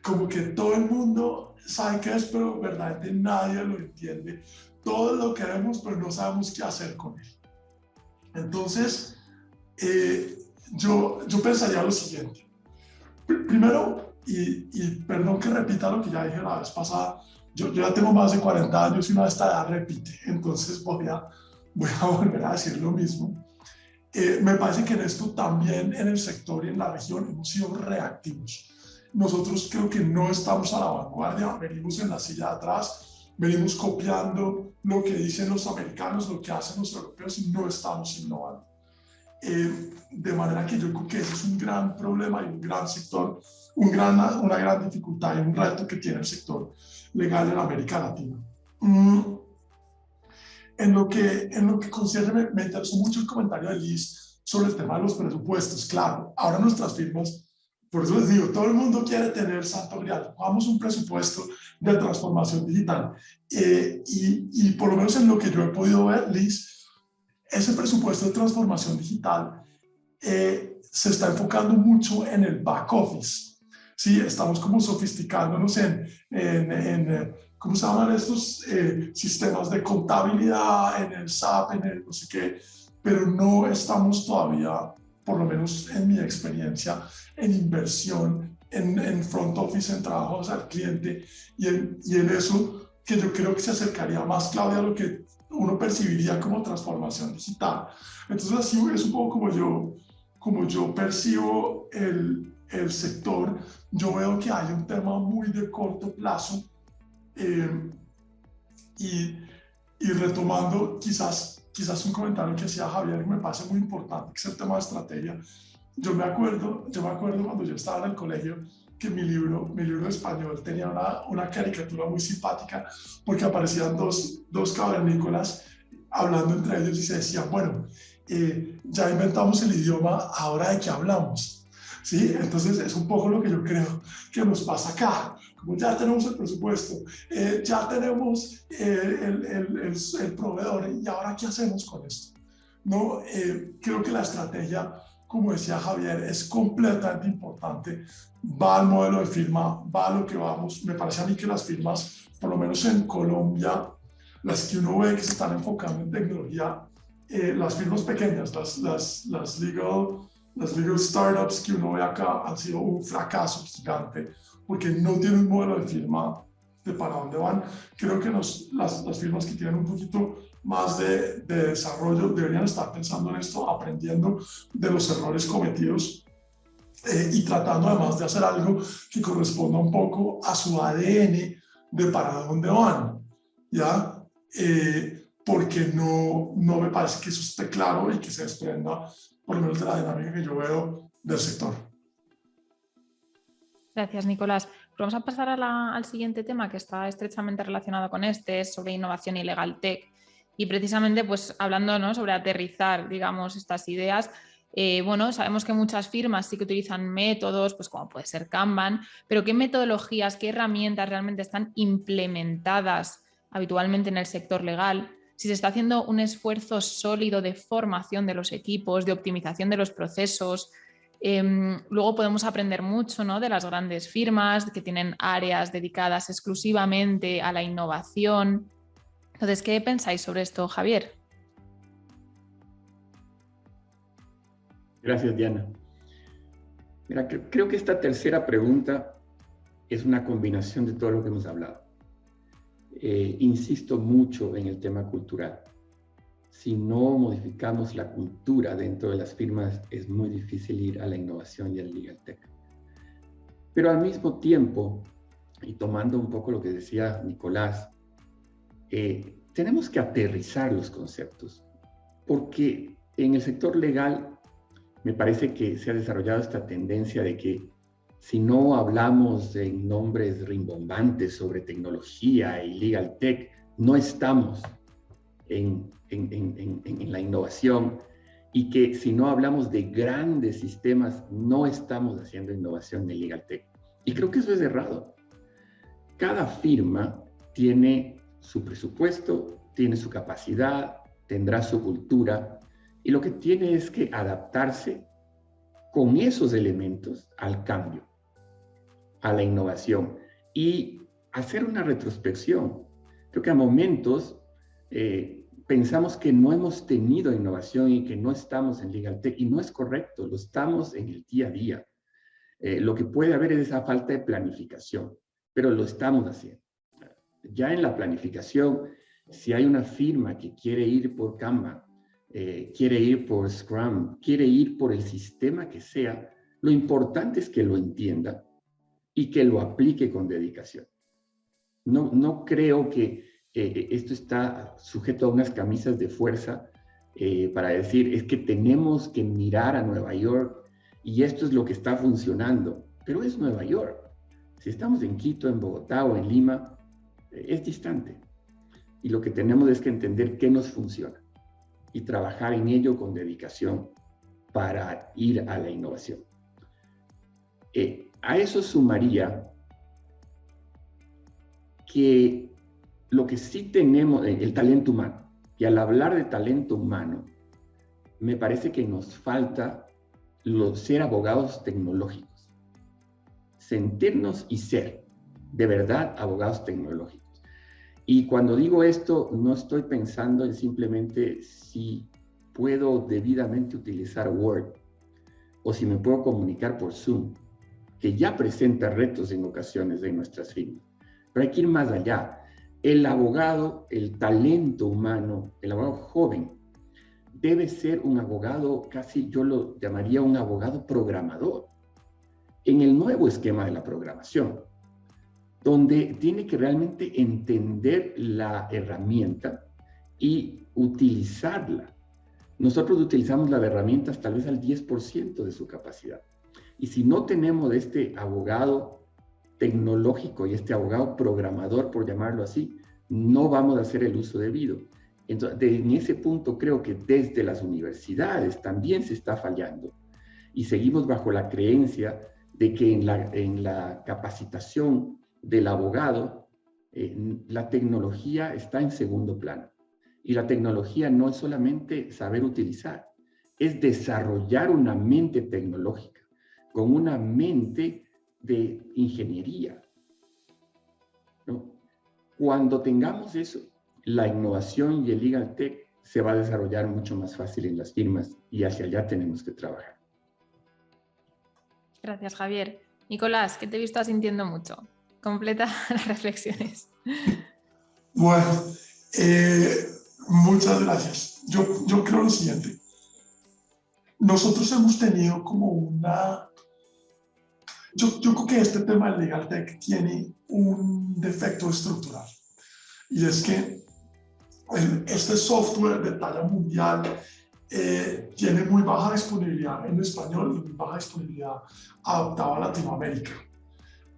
Como que todo el mundo sabe qué es, pero verdaderamente nadie lo entiende. Todos lo queremos, pero no sabemos qué hacer con él. Entonces, yo pensaría lo siguiente. Primero, y perdón que repita lo que ya dije la vez pasada, yo ya tengo más de 40 años y una de esta edad repite, entonces voy a volver a decir lo mismo. Me parece que en esto también en el sector y en la región hemos sido reactivos. Nosotros creo que no estamos a la vanguardia, venimos en la silla de atrás, venimos copiando lo que dicen los americanos, lo que hacen los europeos y no estamos innovando. De manera que yo creo que ese es un gran problema y un gran sector, una gran dificultad y un reto que tiene el sector legal en América Latina. En lo que concierne, me interesó mucho el comentario de Liz sobre el tema de los presupuestos. Claro, ahora nuestras firmas, por eso les digo, todo el mundo quiere tener santo grial. Hagamos un presupuesto de transformación digital. Y por lo menos en lo que yo he podido ver, Liz, ese presupuesto de transformación digital se está enfocando mucho en el back office. Sí, estamos como sofisticándonos en ¿cómo se llaman estos sistemas de contabilidad, en el SAP, en el no sé qué? Pero no estamos todavía, por lo menos en mi experiencia, en inversión, en front office, en trabajos al cliente y en eso que yo creo que se acercaría más, Claudia, a lo que uno percibiría como transformación digital. Entonces así es un poco como yo percibo el sector. Yo veo que hay un tema muy de corto plazo y retomando quizás un comentario que hacía Javier que me parece muy importante, que es el tema de estrategia. Yo me acuerdo cuando yo estaba en el colegio que mi libro de español tenía una caricatura muy simpática porque aparecían dos cavernícolas hablando entre ellos y se decían, bueno, ya inventamos el idioma, ¿ahora de qué hablamos? ¿Sí? Entonces es un poco lo que yo creo que nos pasa acá. Como ya tenemos el presupuesto, ya tenemos el proveedor, ¿y ahora qué hacemos con esto? ¿No? Creo que la estrategia, como decía Javier, es completamente importante. Va al modelo de firma, va a lo que vamos. Me parece a mí que las firmas, por lo menos en Colombia, las que uno ve que se están enfocando en tecnología, las firmas pequeñas, las legal startups que uno ve acá han sido un fracaso gigante porque no tienen un modelo de firma de para dónde van. Creo que las firmas que tienen un poquito más de desarrollo deberían estar pensando en esto, aprendiendo de los errores cometidos y tratando además de hacer algo que corresponda un poco a su ADN de para dónde van, ¿ya? Porque no me parece que eso esté claro y que se desprenda, por lo menos de la dinámica que yo veo del sector. Gracias, Nicolás. Vamos a pasar al siguiente tema que está estrechamente relacionado con este, es sobre innovación y legal tech. Y precisamente, pues hablando, ¿no?, sobre aterrizar, digamos, estas ideas, bueno, sabemos que muchas firmas sí que utilizan métodos, pues como puede ser Kanban, pero ¿qué metodologías, qué herramientas realmente están implementadas habitualmente en el sector legal? Si se está haciendo un esfuerzo sólido de formación de los equipos, de optimización de los procesos. Luego podemos aprender mucho, ¿no?, de las grandes firmas que tienen áreas dedicadas exclusivamente a la innovación. Entonces, ¿qué pensáis sobre esto, Javier? Gracias, Diana. Mira, creo que esta tercera pregunta es una combinación de todo lo que hemos hablado. Insisto mucho en el tema cultural. Si no modificamos la cultura dentro de las firmas, es muy difícil ir a la innovación y al legal tech. Pero al mismo tiempo, y tomando un poco lo que decía Nicolás, tenemos que aterrizar los conceptos, porque en el sector legal me parece que se ha desarrollado esta tendencia de que si no hablamos en nombres rimbombantes sobre tecnología y legal tech, no estamos en la innovación, y que si no hablamos de grandes sistemas, no estamos haciendo innovación en legal tech. Y creo que eso es errado. Cada firma tiene su presupuesto, tiene su capacidad, tendrá su cultura, y lo que tiene es que adaptarse con esos elementos al cambio, a la innovación, y hacer una retrospección. Creo que a momentos pensamos que no hemos tenido innovación y que no estamos en legal tech, y no es correcto, lo estamos en el día a día. Lo que puede haber es esa falta de planificación, pero lo estamos haciendo. Ya en la planificación, si hay una firma que quiere ir por Kanban, quiere ir por Scrum, quiere ir por el sistema que sea, lo importante es que lo entienda y que lo aplique con dedicación. No creo que esto está sujeto a unas camisas de fuerza para decir, es que tenemos que mirar a Nueva York y esto es lo que está funcionando. Pero es Nueva York. Si estamos en Quito, en Bogotá o en Lima, es distante. Y lo que tenemos es que entender qué nos funciona y trabajar en ello con dedicación para ir a la innovación. A eso sumaría que lo que sí tenemos, el talento humano, y al hablar de talento humano, me parece que nos falta ser abogados tecnológicos, sentirnos y ser de verdad abogados tecnológicos. Y cuando digo esto, no estoy pensando en simplemente si puedo debidamente utilizar Word o si me puedo comunicar por Zoom, que ya presenta retos en ocasiones en nuestras firmas. Pero hay que ir más allá. El abogado, el talento humano, el abogado joven, debe ser un abogado, casi yo lo llamaría un abogado programador, en el nuevo esquema de la programación, donde tiene que realmente entender la herramienta y utilizarla. Nosotros utilizamos las herramientas tal vez al 10% de su capacidad. Y si no tenemos este abogado tecnológico y este abogado programador, por llamarlo así, no vamos a hacer el uso debido. Entonces, en ese punto creo que desde las universidades también se está fallando. Y seguimos bajo la creencia de que en la capacitación del abogado, la tecnología está en segundo plano. Y la tecnología no es solamente saber utilizar, es desarrollar una mente tecnológica, con una mente de ingeniería, ¿no? Cuando tengamos eso, la innovación y el legal tech se va a desarrollar mucho más fácil en las firmas y hacia allá tenemos que trabajar. Gracias, Javier. Nicolás, que te he visto sintiendo mucho. Completa las reflexiones. Bueno, muchas gracias. Yo creo lo siguiente. Nosotros hemos tenido como una yo creo que este tema del Legal Tech tiene un defecto estructural, y es que este software de talla mundial tiene muy baja disponibilidad en español y muy baja disponibilidad adaptada a Latinoamérica.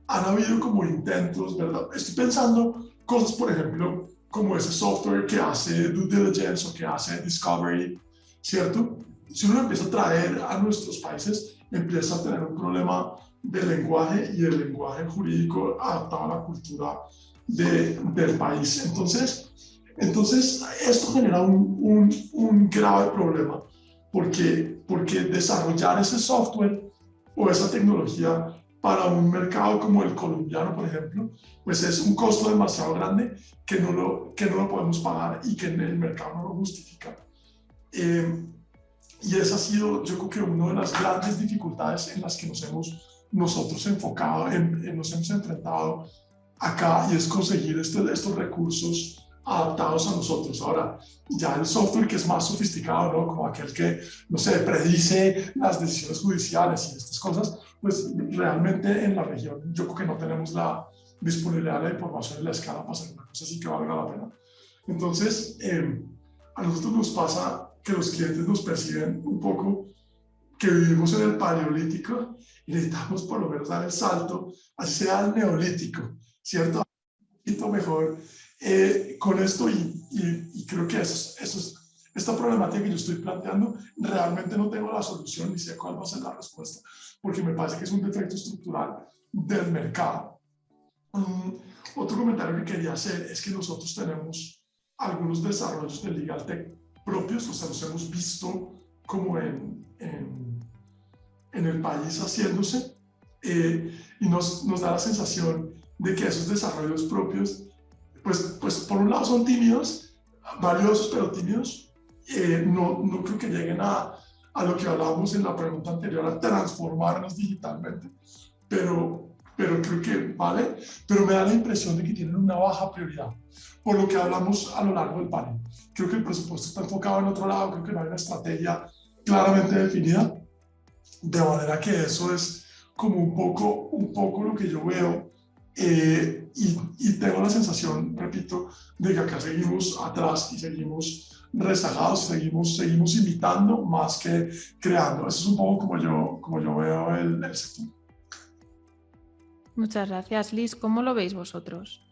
Han habido como intentos, ¿verdad? Estoy pensando cosas, por ejemplo, como ese software que hace due diligence o que hace discovery, ¿cierto? Si uno empieza a traer a nuestros países, empieza a tener un problema de lenguaje y el lenguaje jurídico adaptado a la cultura del país. Entonces, esto genera un grave problema, porque desarrollar ese software o esa tecnología para un mercado como el colombiano, por ejemplo, pues es un costo demasiado grande que no lo podemos pagar y que en el mercado no lo justifica. Y esa ha sido, yo creo que una de las grandes dificultades en las que nos hemos enfrentado acá, y es conseguir estos recursos adaptados a nosotros. Ahora, ya el software que es más sofisticado, ¿no? Como aquel que, no sé, predice las decisiones judiciales y estas cosas, pues realmente en la región yo creo que no tenemos la disponibilidad de la información y la escala para hacer una cosa así que valga la pena. Entonces, a nosotros nos pasa que los clientes nos perciben un poco que vivimos en el paleolítico y necesitamos por lo menos dar el salto, así sea al neolítico, ¿cierto? Un poquito mejor con esto, y creo que esta problemática que yo estoy planteando, realmente no tengo la solución ni sé cuál va a ser la respuesta, porque me parece que es un defecto estructural del mercado. Otro comentario que quería hacer es que nosotros tenemos algunos desarrollos de Legal Tech propios, o sea, los hemos visto como en el país haciéndose, y nos da la sensación de que esos desarrollos propios, pues por un lado son tímidos, valiosos pero tímidos, no creo que lleguen a lo que hablábamos en la pregunta anterior, a transformarnos digitalmente, pero creo que vale, pero me da la impresión de que tienen una baja prioridad, por lo que hablamos a lo largo del panel. Creo que el presupuesto está enfocado en otro lado, creo que no hay una estrategia claramente definida, de manera que eso es como un poco lo que yo veo, y tengo la sensación, repito, de que acá seguimos atrás y seguimos rezagados, seguimos imitando más que creando. Eso es un poco como yo veo el sector. Muchas gracias, Liz. ¿Cómo lo veis vosotros?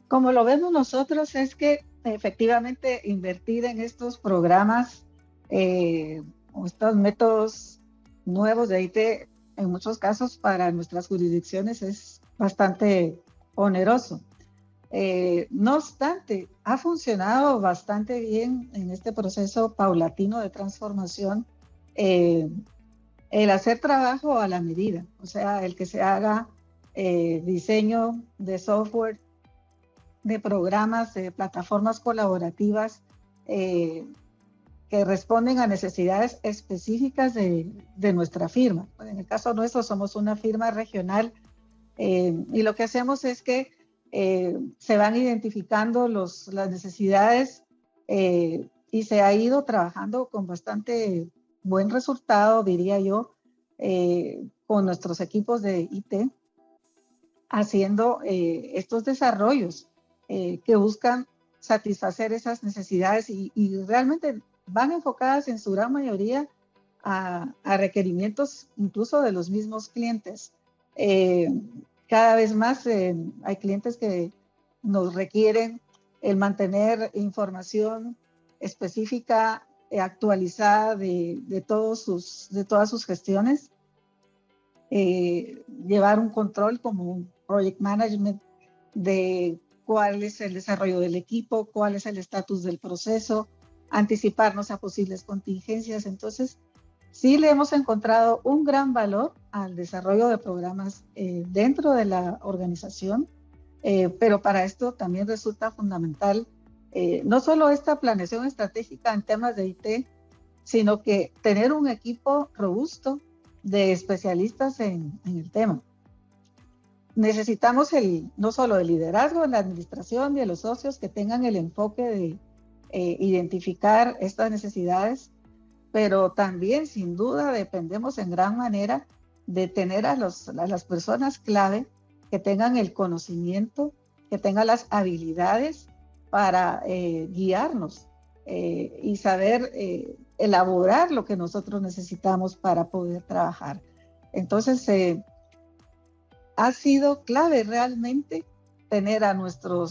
Como lo vemos nosotros es que efectivamente invertir en estos programas o estos métodos nuevos de IT, en muchos casos para nuestras jurisdicciones es bastante oneroso. No obstante, ha funcionado bastante bien en este proceso paulatino de transformación el hacer trabajo a la medida, o sea, el que se haga diseño de software, de programas, de plataformas colaborativas que responden a necesidades específicas de nuestra firma. En el caso nuestro somos una firma regional, y lo que hacemos es que se van identificando las necesidades, y se ha ido trabajando con bastante buen resultado, diría yo, con nuestros equipos de IT, haciendo estos desarrollos que buscan satisfacer esas necesidades y realmente van enfocadas en su gran mayoría a requerimientos incluso de los mismos clientes. Cada vez más hay clientes que nos requieren el mantener información específica, actualizada de todas sus gestiones, llevar un control como un project management de cuál es el desarrollo del equipo, cuál es el estatus del proceso, anticiparnos a posibles contingencias. Entonces, sí le hemos encontrado un gran valor al desarrollo de programas dentro de la organización, pero para esto también resulta fundamental no solo esta planeación estratégica en temas de IT, sino que tener un equipo robusto de especialistas en el tema. Necesitamos no solo el liderazgo en la administración y de los socios que tengan el enfoque de identificar estas necesidades, pero también sin duda dependemos en gran manera de tener a las personas clave que tengan el conocimiento, que tengan las habilidades para guiarnos y saber elaborar lo que nosotros necesitamos para poder trabajar. Entonces, ha sido clave realmente tener a nuestro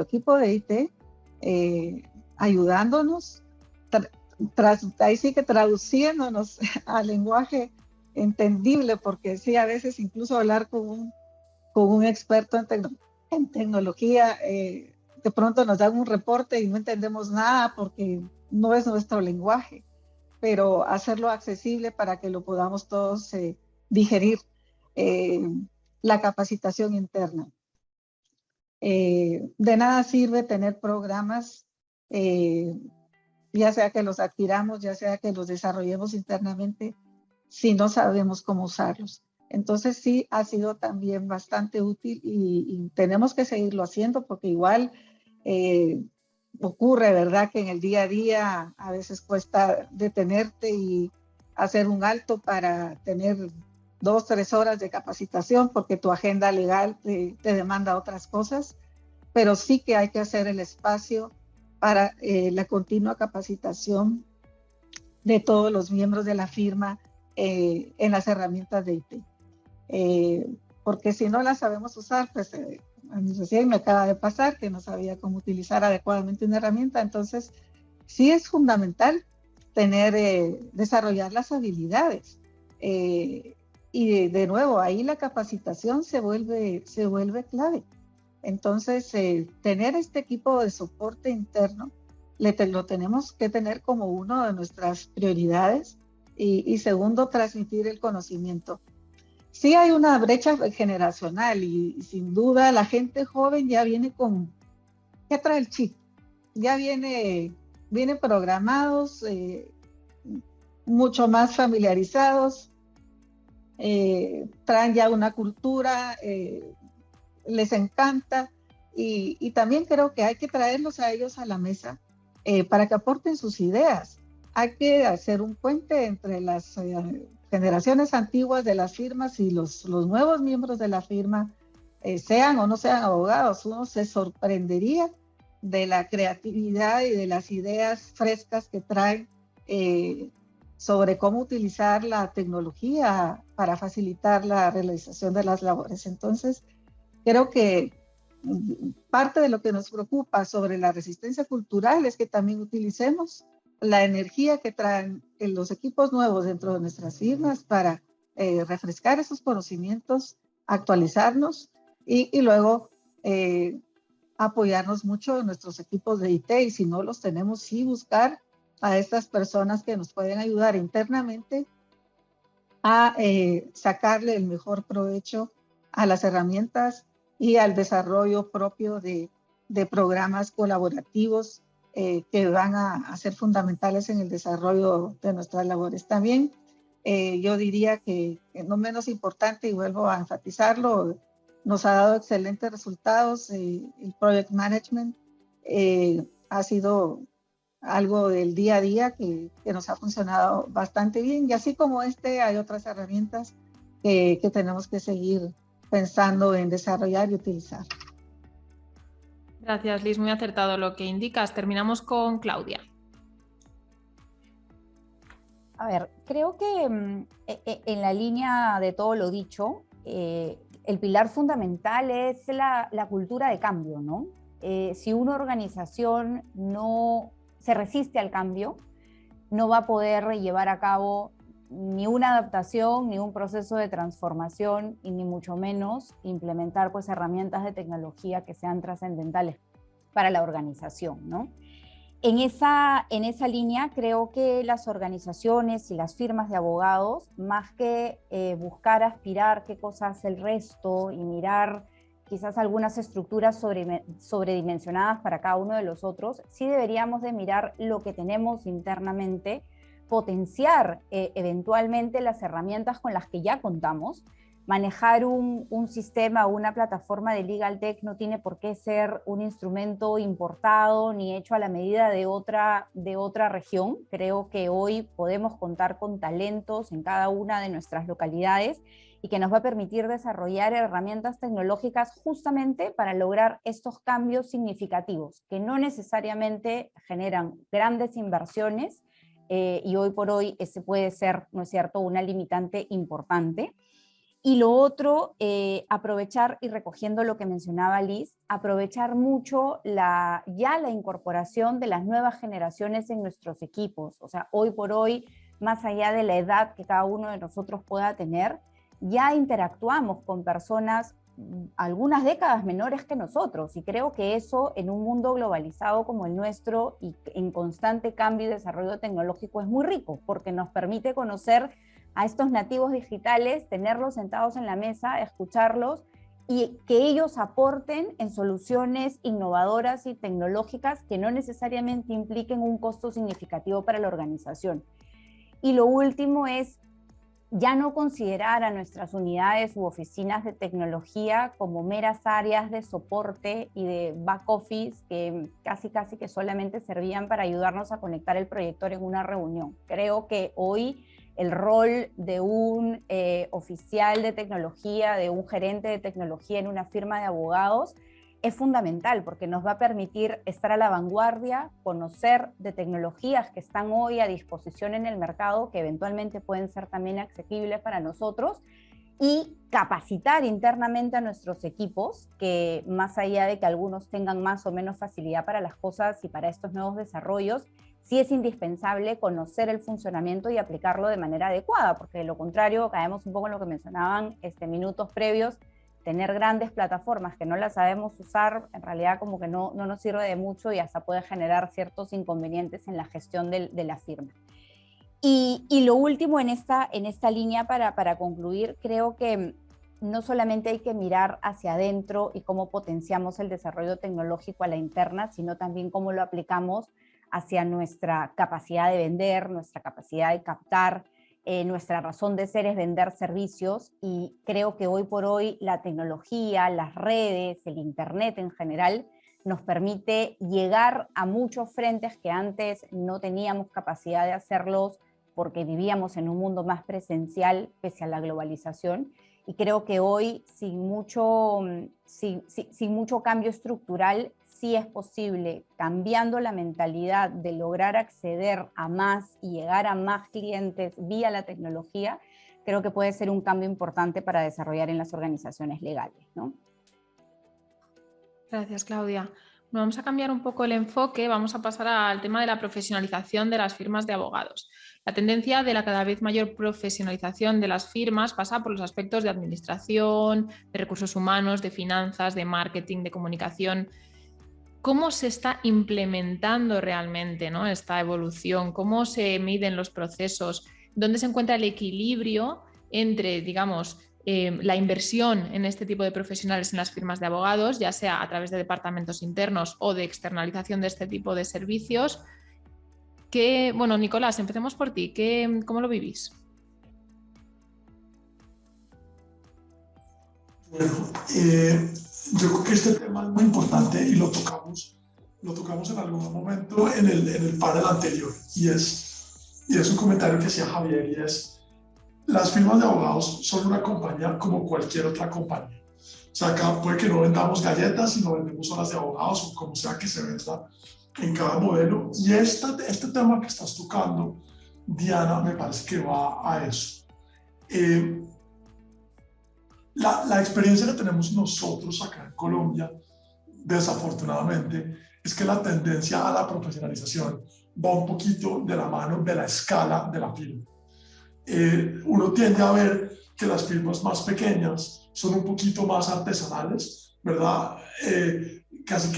equipo de IT ayudándonos, ahí sí que traduciéndonos al lenguaje entendible, porque sí, a veces incluso hablar con un experto en tecnología, de pronto nos dan un reporte y no entendemos nada porque no es nuestro lenguaje, pero hacerlo accesible para que lo podamos todos digerir. La capacitación interna. De nada sirve tener programas, ya sea que los adquiramos, ya sea que los desarrollemos internamente, si no sabemos cómo usarlos. Entonces sí ha sido también bastante útil y tenemos que seguirlo haciendo porque igual ocurre, ¿verdad? Que en el día a día a veces cuesta detenerte y hacer un alto para tener 2, 3 horas de capacitación porque tu agenda legal te demanda otras cosas, pero sí que hay que hacer el espacio para la continua capacitación de todos los miembros de la firma en las herramientas de IT. Porque si no las sabemos usar, pues recién me acaba de pasar que no sabía cómo utilizar adecuadamente una herramienta, entonces sí es fundamental desarrollar las habilidades. Y de nuevo, ahí la capacitación se vuelve clave. Entonces, tener este equipo de soporte interno lo tenemos que tener como una de nuestras prioridades y segundo, transmitir el conocimiento. Sí hay una brecha generacional y sin duda la gente joven ya viene ya trae el chip, ya vienen programados, mucho más familiarizados, traen ya una cultura, les encanta y también creo que hay que traerlos a ellos a la mesa para que aporten sus ideas. Hay que hacer un puente entre las generaciones antiguas de las firmas y los nuevos miembros de la firma, sean o no sean abogados. Uno se sorprendería de la creatividad y de las ideas frescas que traen sobre cómo utilizar la tecnología para facilitar la realización de las labores. Entonces, creo que parte de lo que nos preocupa sobre la resistencia cultural es que también utilicemos la energía que traen los equipos nuevos dentro de nuestras firmas para refrescar esos conocimientos, actualizarnos y luego apoyarnos mucho en nuestros equipos de IT y si no los tenemos, sí buscar a estas personas que nos pueden ayudar internamente a sacarle el mejor provecho a las herramientas y al desarrollo propio de programas colaborativos que van a ser fundamentales en el desarrollo de nuestras labores. También yo diría que no menos importante, y vuelvo a enfatizarlo, nos ha dado excelentes resultados. El Project Management ha sido algo del día a día que nos ha funcionado bastante bien. Y así como hay otras herramientas que tenemos que seguir pensando en desarrollar y utilizar. Gracias, Liz. Muy acertado lo que indicas. Terminamos con Claudia. A ver, creo que en la línea de todo lo dicho, el pilar fundamental es la cultura de cambio, ¿no? Si una organización no se resiste al cambio, no va a poder llevar a cabo ni una adaptación, ni un proceso de transformación, y ni mucho menos implementar pues herramientas de tecnología que sean trascendentales para la organización, ¿no? En esa línea creo que las organizaciones y las firmas de abogados, más que buscar aspirar qué cosa hace el resto y mirar quizás algunas estructuras sobredimensionadas para cada uno de los otros, sí deberíamos de mirar lo que tenemos internamente, potenciar eventualmente las herramientas con las que ya contamos, manejar un sistema o una plataforma de Legal Tech no tiene por qué ser un instrumento importado ni hecho a la medida de otra región. Creo que hoy podemos contar con talentos en cada una de nuestras localidades y que nos va a permitir desarrollar herramientas tecnológicas justamente para lograr estos cambios significativos, que no necesariamente generan grandes inversiones, y hoy por hoy ese puede ser, ¿no es cierto?, una limitante importante. Y lo otro, aprovechar, y recogiendo lo que mencionaba Liz, aprovechar mucho la incorporación de las nuevas generaciones en nuestros equipos. O sea, hoy por hoy, más allá de la edad que cada uno de nosotros pueda tener, ya interactuamos con personas algunas décadas menores que nosotros, y creo que eso en un mundo globalizado como el nuestro y en constante cambio y desarrollo tecnológico es muy rico, porque nos permite conocer a estos nativos digitales, tenerlos sentados en la mesa, escucharlos y que ellos aporten en soluciones innovadoras y tecnológicas que no necesariamente impliquen un costo significativo para la organización. Y lo último es ya no considerar a nuestras unidades u oficinas de tecnología como meras áreas de soporte y de back office que casi que solamente servían para ayudarnos a conectar el proyector en una reunión. Creo que hoy el rol de un oficial de tecnología, de un gerente de tecnología en una firma de abogados, es fundamental porque nos va a permitir estar a la vanguardia, conocer de tecnologías que están hoy a disposición en el mercado, que eventualmente pueden ser también asequibles para nosotros, y capacitar internamente a nuestros equipos, que más allá de que algunos tengan más o menos facilidad para las cosas y para estos nuevos desarrollos, sí es indispensable conocer el funcionamiento y aplicarlo de manera adecuada, porque de lo contrario caemos un poco en lo que mencionaban minutos previos. Tener grandes plataformas que no las sabemos usar, en realidad como que no nos sirve de mucho y hasta puede generar ciertos inconvenientes en la gestión de la firma. Y lo último en esta línea para concluir, creo que no solamente hay que mirar hacia adentro y cómo potenciamos el desarrollo tecnológico a la interna, sino también cómo lo aplicamos hacia nuestra capacidad de vender, nuestra capacidad de captar. Nuestra razón de ser es vender servicios, y creo que hoy por hoy la tecnología, las redes, el internet en general nos permite llegar a muchos frentes que antes no teníamos capacidad de hacerlos porque vivíamos en un mundo más presencial pese a la globalización, y creo que hoy sin mucho cambio estructural sí es posible, cambiando la mentalidad de lograr acceder a más y llegar a más clientes vía la tecnología, creo que puede ser un cambio importante para desarrollar en las organizaciones legales, ¿no? Gracias, Claudia. Bueno, vamos a cambiar un poco el enfoque, vamos a pasar al tema de la profesionalización de las firmas de abogados. La tendencia de la cada vez mayor profesionalización de las firmas pasa por los aspectos de administración, de recursos humanos, de finanzas, de marketing, de comunicación. ¿Cómo se está implementando realmente, ¿no?, esta evolución? ¿Cómo se miden los procesos? ¿Dónde se encuentra el equilibrio entre, digamos, la inversión en este tipo de profesionales en las firmas de abogados, ya sea a través de departamentos internos o de externalización de este tipo de servicios? Bueno, Nicolás, empecemos por ti. ¿Cómo lo vivís? Bueno, yo creo que este tema es muy importante y lo tocamos en algún momento en el panel anterior, y es un comentario que hacía Javier, y es: las firmas de abogados son una compañía como cualquier otra compañía. O sea, acá puede que no vendamos galletas, sino vendemos horas de abogados, o como sea que se venda en cada modelo. Y este tema que estás tocando, Diana, me parece que va a eso. La experiencia que tenemos nosotros acá en Colombia, desafortunadamente, es que la tendencia a la profesionalización va un poquito de la mano de la escala de la firma. Uno tiende a ver que las firmas más pequeñas son un poquito más artesanales, ¿verdad? Casi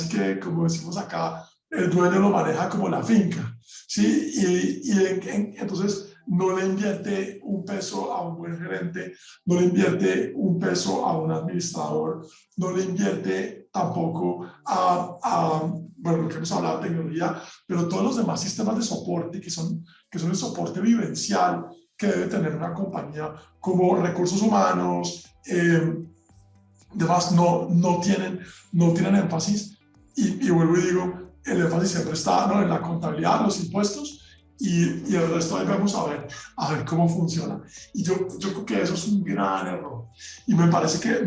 que, como decimos acá, el dueño lo maneja como la finca, ¿sí? Entonces no le invierte un peso a un buen gerente, no le invierte un peso a un administrador, no le invierte tampoco bueno, lo que hemos hablado de tecnología, pero todos los demás sistemas de soporte que son el soporte vivencial, que debe tener una compañía, como recursos humanos, demás, no tienen énfasis. Y vuelvo y digo, el énfasis siempre está, ¿no?, en la contabilidad, los impuestos, y el resto ahí vamos a ver cómo funciona. Y yo creo que eso es un gran error. Y me parece que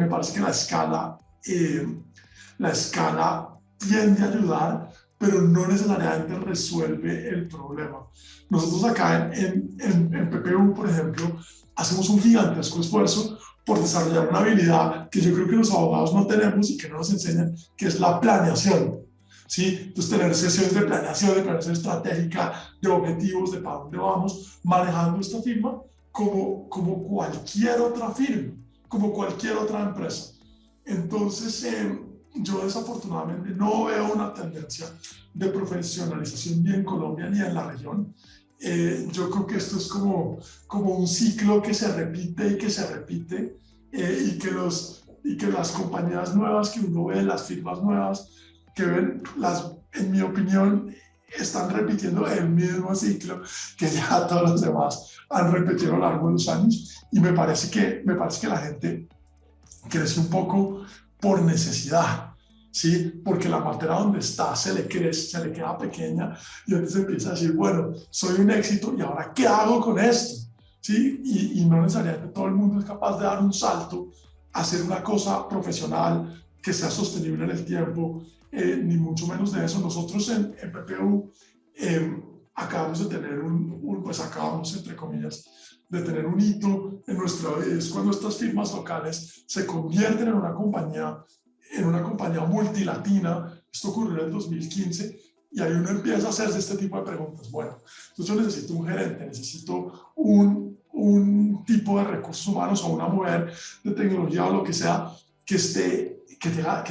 la escala tiende a ayudar, pero no necesariamente resuelve el problema. Nosotros acá en PPU, por ejemplo, hacemos un gigantesco esfuerzo por desarrollar una habilidad que yo creo que los abogados no tenemos y que no nos enseñan, que es la planeación. ¿Sí? Entonces, tener sesiones de planeación, de planeación estratégica, de objetivos, de para dónde vamos, manejando esta firma como cualquier otra firma, como cualquier otra empresa. Entonces, yo desafortunadamente no veo una tendencia de profesionalización ni en Colombia ni en la región. Yo creo que esto es como un ciclo que se repite y que se repite, y que las compañías nuevas que uno ve, las firmas nuevas que ven, en mi opinión, están repitiendo el mismo ciclo que ya todos los demás han repetido a lo largo de los años, y me parece que la gente crece un poco por necesidad, ¿sí? Porque la materia donde está se le queda pequeña, y entonces empieza a decir, bueno, soy un éxito, ¿y ahora qué hago con esto? ¿Sí? Y no necesariamente todo el mundo es capaz de dar un salto, hacer una cosa profesional que sea sostenible en el tiempo, ni mucho menos de eso. Nosotros en PPU acabamos de tener acabamos, entre comillas, de tener un hito en nuestra vida. Es cuando estas firmas locales se convierten en una compañía multilatina. Esto ocurrió en el 2015, y ahí uno empieza a hacerse este tipo de preguntas. Bueno, entonces yo necesito un gerente, necesito un tipo de recursos humanos o una mujer de tecnología o lo que sea que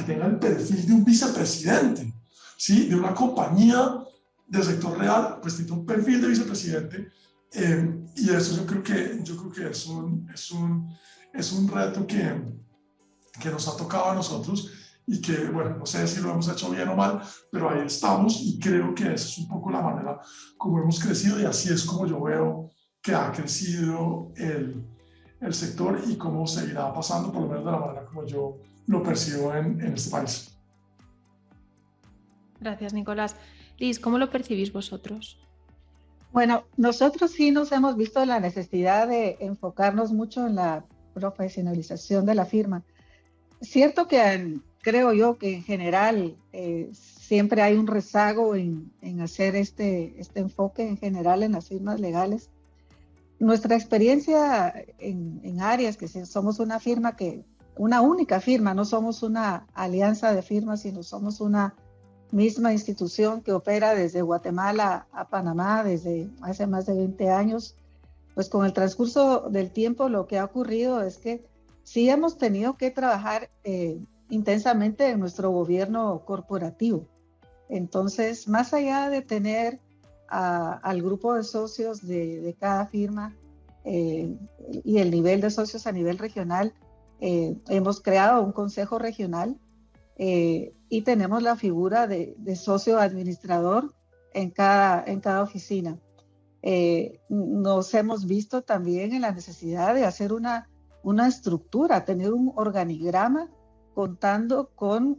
tenga el perfil de un vicepresidente, ¿sí? De una compañía del sector real, pues tiene un perfil de vicepresidente, y eso yo creo que es un reto que nos ha tocado a nosotros, y que, bueno, no sé si lo hemos hecho bien o mal, pero ahí estamos, y creo que esa es un poco la manera como hemos crecido, y así es como yo veo que ha crecido el sector, y cómo seguirá pasando, por lo menos de la manera como yo lo percibo en este país. Gracias, Nicolás. Liz, ¿cómo lo percibís vosotros? Bueno, nosotros sí nos hemos visto la necesidad de enfocarnos mucho en la profesionalización de la firma. Cierto que creo yo que en general siempre hay un rezago en hacer este enfoque en general en las firmas legales. Nuestra experiencia en Arias, que somos una única firma, no somos una alianza de firmas, sino somos una misma institución que opera desde Guatemala a Panamá desde hace más de 20 años. Pues con el transcurso del tiempo lo que ha ocurrido es que sí hemos tenido que trabajar intensamente en nuestro gobierno corporativo. Entonces, más allá de tener al grupo de socios de cada firma y el nivel de socios a nivel regional, hemos creado un consejo regional y tenemos la figura de socio administrador en cada oficina. Nos hemos visto también en la necesidad de hacer una estructura, tener un organigrama contando con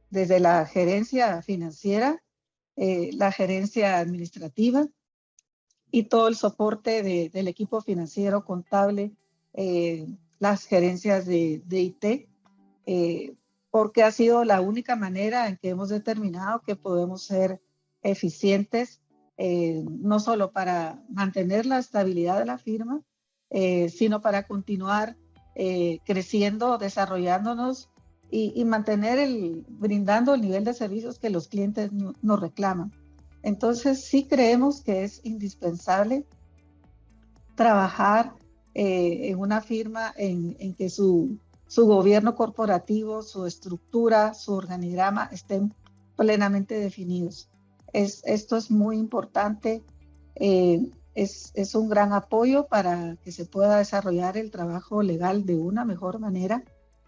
desde la gerencia financiera, la gerencia administrativa y todo el soporte del equipo financiero, contable, las gerencias de IT, porque ha sido la única manera en que hemos determinado que podemos ser eficientes, no solo para mantener la estabilidad de la firma, sino para continuar creciendo, desarrollándonos y mantener brindando el nivel de servicios que los clientes nos reclaman. Entonces sí creemos que es indispensable trabajar en una firma en que su gobierno corporativo, su estructura, su organigrama estén plenamente definidos. Esto es muy importante, es un gran apoyo para que se pueda desarrollar el trabajo legal de una mejor manera,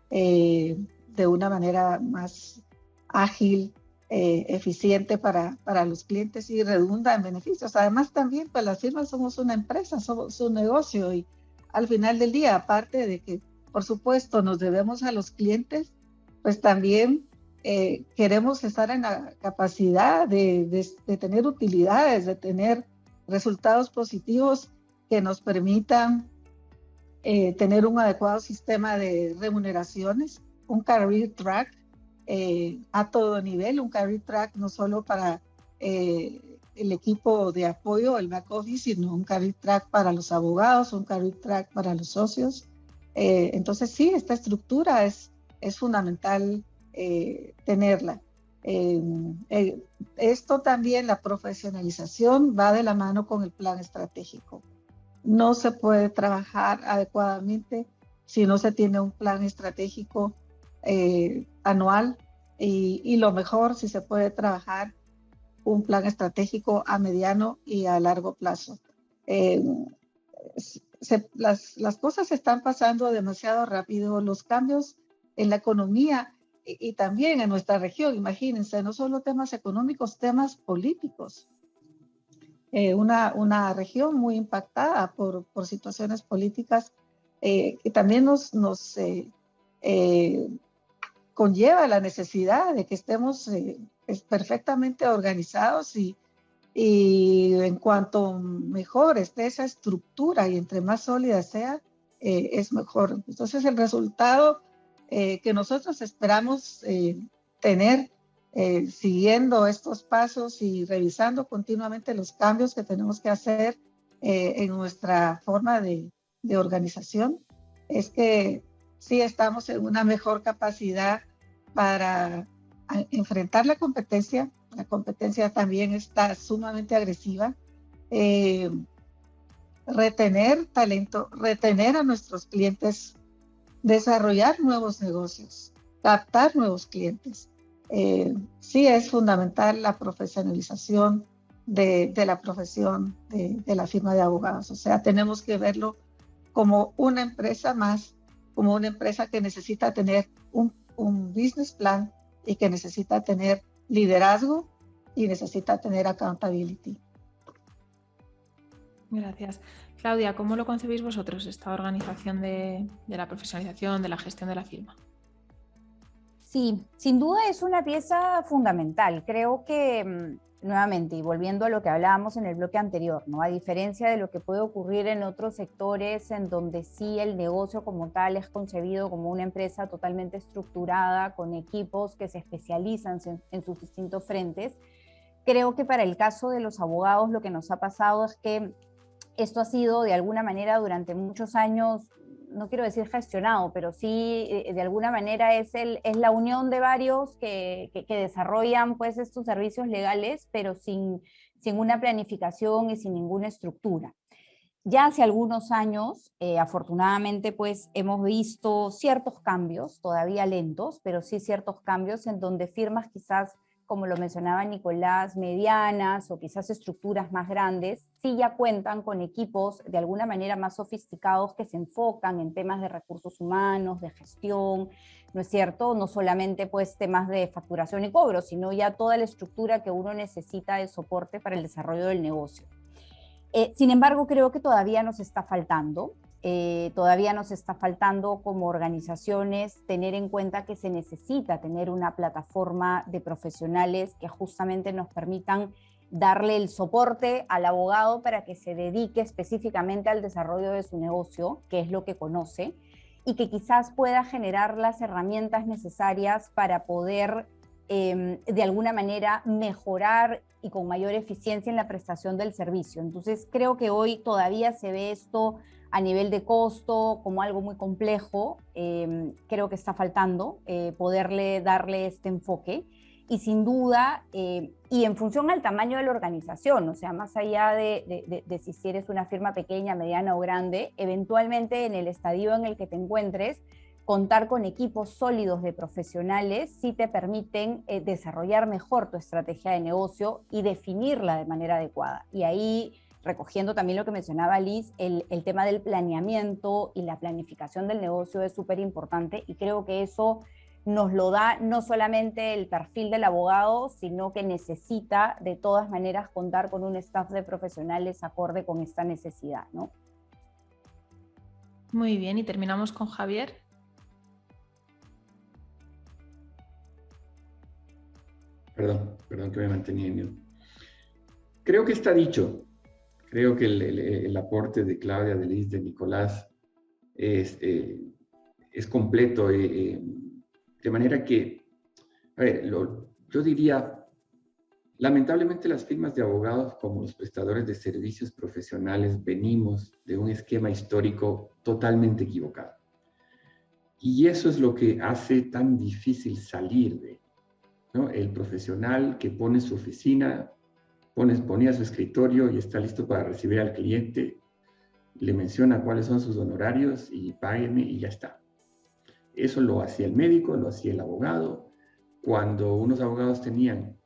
de una manera más ágil eficiente para los clientes y redunda en beneficios. Además también pues las firmas somos una empresa, somos un negocio y al final del día, aparte de que por supuesto nos debemos a los clientes, pues también queremos estar en la capacidad de tener utilidades, de tener resultados positivos que nos permitan tener un adecuado sistema de remuneraciones, un career track a todo nivel, un career track no solo para el equipo de apoyo, el back office, sino un career track para los abogados, un career track para los socios. Entonces sí, esta estructura es fundamental tenerla. Esto también, la profesionalización va de la mano con el plan estratégico. No se puede trabajar adecuadamente si no se tiene un plan estratégico anual y lo mejor si se puede trabajar un plan estratégico a mediano y a largo plazo. Las cosas están pasando demasiado rápido, los cambios en la economía y también en nuestra región, imagínense, no solo temas económicos, temas políticos. Una región muy impactada por situaciones políticas que también nos conlleva la necesidad de que estemos perfectamente organizados y en cuanto mejor esté esa estructura y entre más sólida sea, es mejor. Entonces el resultado que nosotros esperamos tener siguiendo estos pasos y revisando continuamente los cambios que tenemos que hacer en nuestra forma de organización, es que sí estamos en una mejor capacidad para enfrentar la competencia. La competencia también está sumamente agresiva. Retener talento, retener a nuestros clientes, desarrollar nuevos negocios, captar nuevos clientes. Sí es fundamental la profesionalización de la profesión de la firma de abogados. O sea, tenemos que verlo como una empresa más, como una empresa que necesita tener un business plan y que necesita tener liderazgo y necesita tener accountability. Gracias. Claudia, ¿cómo lo concebís vosotros, esta organización de la profesionalización, de la gestión de la firma? Sí, sin duda es una pieza fundamental. Creo que, nuevamente, y volviendo a lo que hablábamos en el bloque anterior, ¿no? A diferencia de lo que puede ocurrir en otros sectores en donde sí el negocio como tal es concebido como una empresa totalmente estructurada, con equipos que se especializan en sus distintos frentes, creo que para el caso de los abogados lo que nos ha pasado es que esto ha sido de alguna manera durante muchos años, no quiero decir gestionado, pero sí de alguna manera es la unión de varios que desarrollan pues estos servicios legales, pero sin una planificación y sin ninguna estructura. Ya hace algunos años, afortunadamente, pues hemos visto ciertos cambios, todavía lentos, pero sí ciertos cambios en donde firmas quizás, como lo mencionaba Nicolás, medianas o quizás estructuras más grandes, sí ya cuentan con equipos de alguna manera más sofisticados que se enfocan en temas de recursos humanos, de gestión, ¿no es cierto? No solamente pues temas de facturación y cobro, sino ya toda la estructura que uno necesita de soporte para el desarrollo del negocio. Sin embargo, creo que todavía nos está faltando. Todavía nos está faltando como organizaciones tener en cuenta que se necesita tener una plataforma de profesionales que justamente nos permitan darle el soporte al abogado para que se dedique específicamente al desarrollo de su negocio, que es lo que conoce, y que quizás pueda generar las herramientas necesarias para poder de alguna manera mejorar y con mayor eficiencia en la prestación del servicio. Entonces creo que hoy todavía se ve esto a nivel de costo como algo muy complejo. Creo que está faltando darle este enfoque y sin duda, y en función al tamaño de la organización, o sea, más allá de si eres una firma pequeña, mediana o grande, eventualmente en el estadio en el que te encuentres, contar con equipos sólidos de profesionales sí te permiten desarrollar mejor tu estrategia de negocio y definirla de manera adecuada. Y ahí, recogiendo también lo que mencionaba Liz, el tema del planeamiento y la planificación del negocio es súper importante y creo que eso nos lo da no solamente el perfil del abogado, sino que necesita de todas maneras contar con un staff de profesionales acorde con esta necesidad, ¿no? Muy bien, y terminamos con Javier. Perdón que me mantenía en mute. Creo que está dicho. Creo que el aporte de Claudia, de Liz, de Nicolás es completo. De manera que, a ver, yo diría, lamentablemente las firmas de abogados como los prestadores de servicios profesionales venimos de un esquema histórico totalmente equivocado. Y eso es lo que hace tan difícil salir de, ¿no? El profesional que pone su oficina, ponía su escritorio y está listo para recibir al cliente, le menciona cuáles son sus honorarios y págueme y ya está. Eso lo hacía el médico, lo hacía el abogado. Cuando unos abogados tenían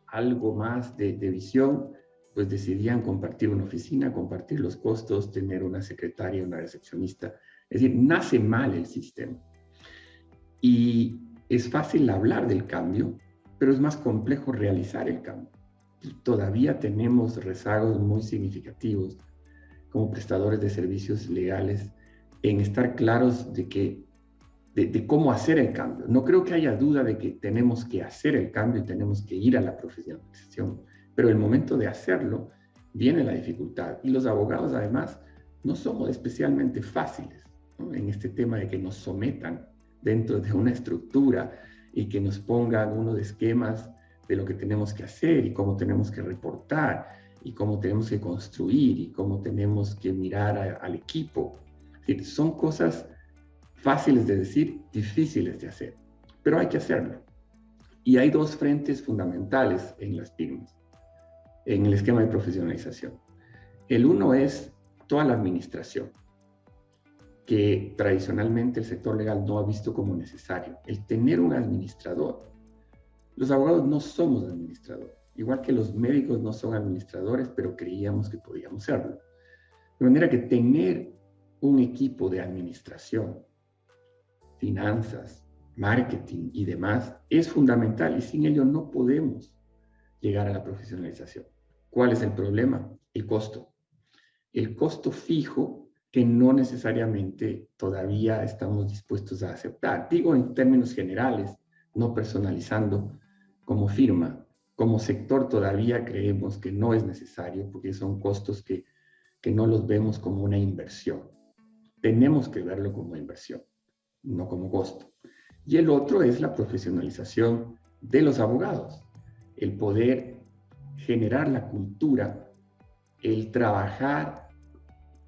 algo más de visión, pues decidían compartir una oficina, compartir los costos, tener una secretaria, una recepcionista. Es decir, nace mal el sistema. Y es fácil hablar del cambio, pero es más complejo realizar el cambio. Todavía tenemos rezagos muy significativos como prestadores de servicios legales en estar claros de cómo hacer el cambio. No creo que haya duda de que tenemos que hacer el cambio y tenemos que ir a la profesionalización, pero el momento de hacerlo viene la dificultad. Y los abogados, además, no somos especialmente fáciles, ¿no? En este tema de que nos sometan dentro de una estructura y que nos pongan unos esquemas de lo que tenemos que hacer y cómo tenemos que reportar y cómo tenemos que construir y cómo tenemos que mirar al equipo. Es decir, son cosas fáciles de decir, difíciles de hacer, pero hay que hacerlo. Y hay dos frentes fundamentales en las firmas, en el esquema de profesionalización. El uno es toda la administración, que tradicionalmente el sector legal no ha visto como necesario. El tener un administrador. Los abogados no somos administradores, igual que los médicos no son administradores, pero creíamos que podíamos serlo. De manera que tener un equipo de administración, finanzas, marketing y demás es fundamental y sin ello no podemos llegar a la profesionalización. ¿Cuál es el problema? El costo. El costo fijo que no necesariamente todavía estamos dispuestos a aceptar. Digo en términos generales, no personalizando como firma. Como sector todavía creemos que no es necesario porque son costos que no los vemos como una inversión. Tenemos que verlo como inversión, no como costo. Y el otro es la profesionalización de los abogados. El poder generar la cultura, el trabajar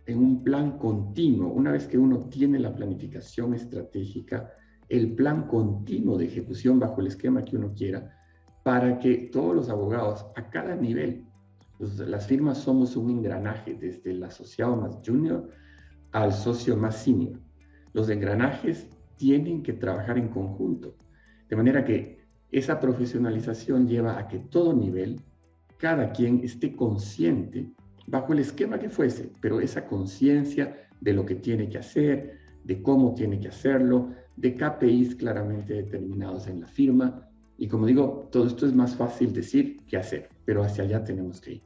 en un plan continuo. Una vez que uno tiene la planificación estratégica, el plan continuo de ejecución bajo el esquema que uno quiera, para que todos los abogados a cada nivel, las firmas somos un engranaje, desde el asociado más junior al socio más senior. Los engranajes tienen que trabajar en conjunto, de manera que esa profesionalización lleva a que todo nivel, cada quien esté consciente, bajo el esquema que fuese, pero esa conciencia de lo que tiene que hacer, de cómo tiene que hacerlo, de KPIs claramente determinados en la firma. Y como digo, todo esto es más fácil decir que hacer, pero hacia allá tenemos que ir.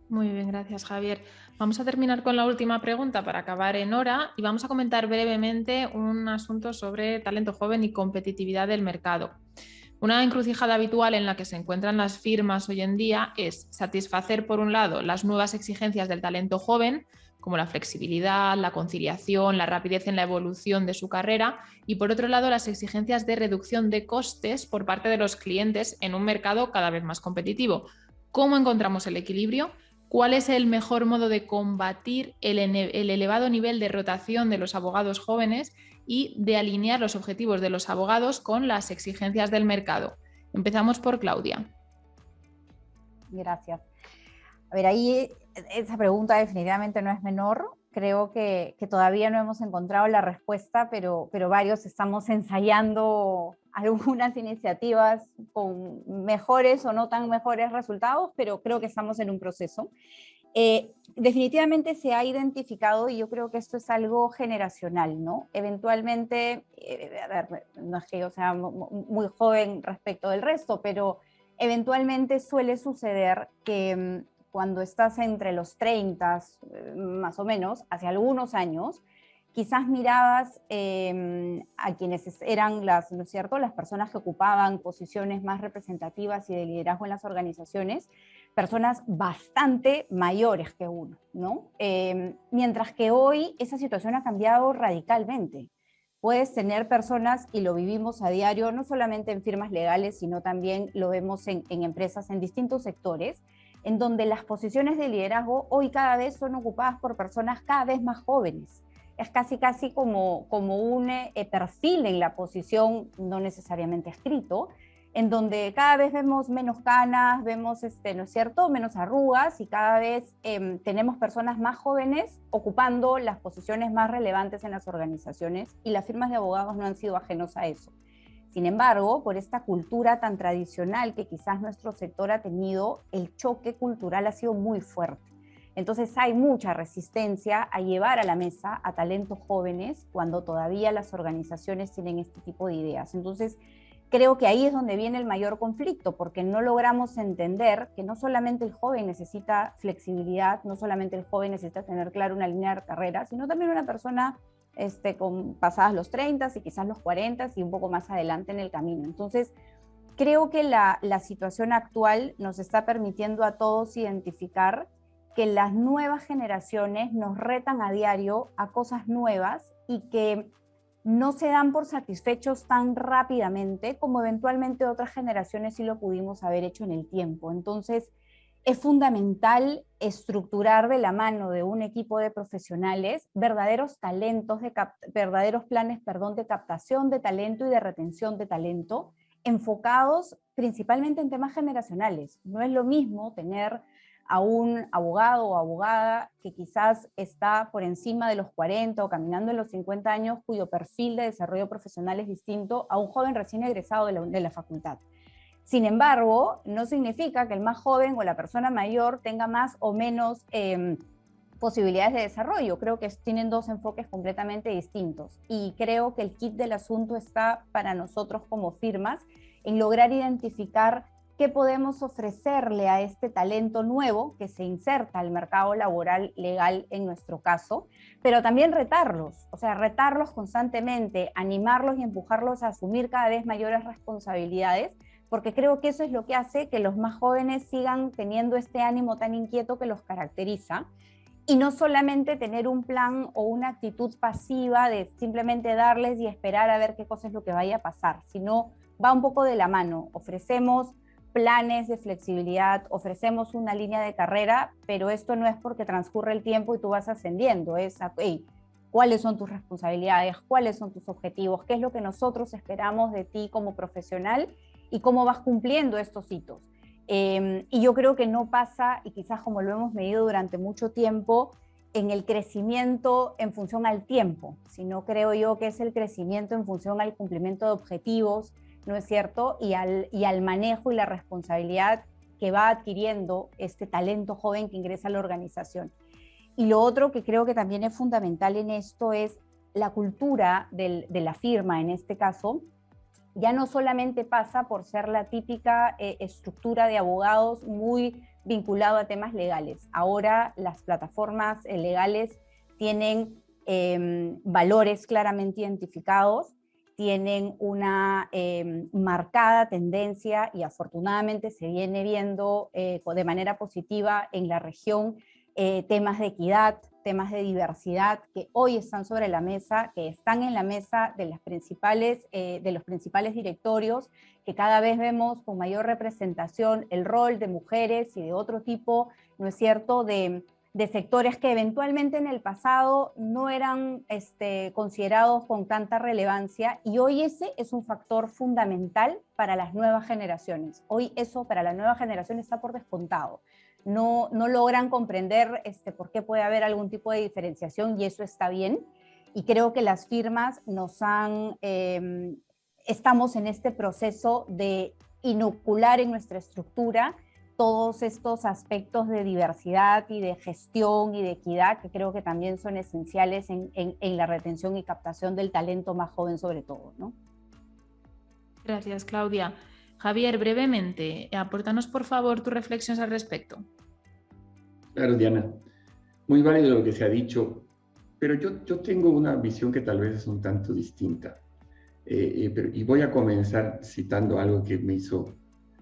Muy bien, gracias, Javier. Vamos a terminar con la última pregunta para acabar en hora y vamos a comentar brevemente un asunto sobre talento joven y competitividad del mercado. Una encrucijada habitual en la que se encuentran las firmas hoy en día es satisfacer, por un lado, las nuevas exigencias del talento joven, como la flexibilidad, la conciliación, la rapidez en la evolución de su carrera, y por otro lado, las exigencias de reducción de costes por parte de los clientes en un mercado cada vez más competitivo. ¿Cómo encontramos el equilibrio? ¿Cuál es el mejor modo de combatir el elevado nivel de rotación de los abogados jóvenes y de alinear los objetivos de los abogados con las exigencias del mercado? Empezamos por Claudia. Gracias. A ver, ahí esa pregunta definitivamente no es menor. Creo que todavía no hemos encontrado la respuesta, pero varios estamos ensayando algunas iniciativas con mejores o no tan mejores resultados, pero creo que estamos en un proceso. Definitivamente se ha identificado, y yo creo que esto es algo generacional, ¿no? Eventualmente, a ver, no es que yo sea muy joven respecto del resto, pero eventualmente suele suceder que cuando estás entre los 30, más o menos, hace algunos años, quizás mirabas a quienes eran ¿no es cierto?, las personas que ocupaban posiciones más representativas y de liderazgo en las organizaciones, personas bastante mayores que uno, ¿no? Mientras que hoy esa situación ha cambiado radicalmente. Puedes tener personas, y lo vivimos a diario, no solamente en firmas legales, sino también lo vemos en empresas en distintos sectores, en donde las posiciones de liderazgo hoy cada vez son ocupadas por personas cada vez más jóvenes. Es casi como un perfil en la posición, no necesariamente escrito, en donde cada vez vemos menos canas, vemos, ¿no es cierto?, menos arrugas, y cada vez tenemos personas más jóvenes ocupando las posiciones más relevantes en las organizaciones, y las firmas de abogados no han sido ajenos a eso. Sin embargo, por esta cultura tan tradicional que quizás nuestro sector ha tenido, el choque cultural ha sido muy fuerte. Entonces hay mucha resistencia a llevar a la mesa a talentos jóvenes cuando todavía las organizaciones tienen este tipo de ideas. Entonces, creo que ahí es donde viene el mayor conflicto, porque no logramos entender que no solamente el joven necesita flexibilidad, no solamente el joven necesita tener claro una línea de carrera, sino también una persona con pasadas los 30 y quizás los 40 y un poco más adelante en el camino. Entonces, creo que la situación actual nos está permitiendo a todos identificar que las nuevas generaciones nos retan a diario a cosas nuevas y que no se dan por satisfechos tan rápidamente como eventualmente otras generaciones sí lo pudimos haber hecho en el tiempo. Entonces, es fundamental estructurar de la mano de un equipo de profesionales verdaderos talentos, verdaderos planes, de captación de talento y de retención de talento, enfocados principalmente en temas generacionales. No es lo mismo tener a un abogado o abogada que quizás está por encima de los 40 o caminando en los 50 años, cuyo perfil de desarrollo profesional es distinto a un joven recién egresado de la facultad. Sin embargo, no significa que el más joven o la persona mayor tenga más o menos posibilidades de desarrollo. Creo que tienen dos enfoques completamente distintos, y creo que el kit del asunto está para nosotros como firmas en lograr identificar qué podemos ofrecerle a este talento nuevo que se inserta al mercado laboral legal en nuestro caso, pero también retarlos, o sea, retarlos constantemente, animarlos y empujarlos a asumir cada vez mayores responsabilidades, porque creo que eso es lo que hace que los más jóvenes sigan teniendo este ánimo tan inquieto que los caracteriza, y no solamente tener un plan o una actitud pasiva de simplemente darles y esperar a ver qué cosa es lo que vaya a pasar, sino va un poco de la mano. Ofrecemos planes de flexibilidad, ofrecemos una línea de carrera, pero esto no es porque transcurre el tiempo y tú vas ascendiendo, es cuáles son tus responsabilidades, cuáles son tus objetivos, qué es lo que nosotros esperamos de ti como profesional y cómo vas cumpliendo estos hitos. Y yo creo que no pasa, y quizás como lo hemos medido durante mucho tiempo, en el crecimiento en función al tiempo, sino creo yo que es el crecimiento en función al cumplimiento de objetivos, ¿no es cierto?, y al manejo y la responsabilidad que va adquiriendo este talento joven que ingresa a la organización. Y lo otro que creo que también es fundamental en esto es la cultura de la firma, en este caso. Ya no solamente pasa por ser la típica estructura de abogados muy vinculado a temas legales. Ahora las plataformas legales tienen valores claramente identificados, tienen una marcada tendencia, y afortunadamente se viene viendo de manera positiva en la región, temas de equidad, temas de diversidad que hoy están sobre la mesa, que están en la mesa de los principales directorios, que cada vez vemos con mayor representación el rol de mujeres y de otro tipo, ¿no es cierto?, de sectores que eventualmente en el pasado no eran considerados con tanta relevancia, y hoy ese es un factor fundamental para las nuevas generaciones. Hoy eso para la nueva generación está por descontado. No logran comprender por qué puede haber algún tipo de diferenciación, y eso está bien. Y creo que las firmas estamos en este proceso de inocular en nuestra estructura todos estos aspectos de diversidad y de gestión y de equidad que creo que también son esenciales en la retención y captación del talento más joven sobre todo, ¿no? Gracias, Claudia. Javier, brevemente, apórtanos por favor tus reflexiones al respecto. Claro, Diana. Muy válido lo que se ha dicho, pero yo tengo una visión que tal vez es un tanto distinta. Y voy a comenzar citando algo que me hizo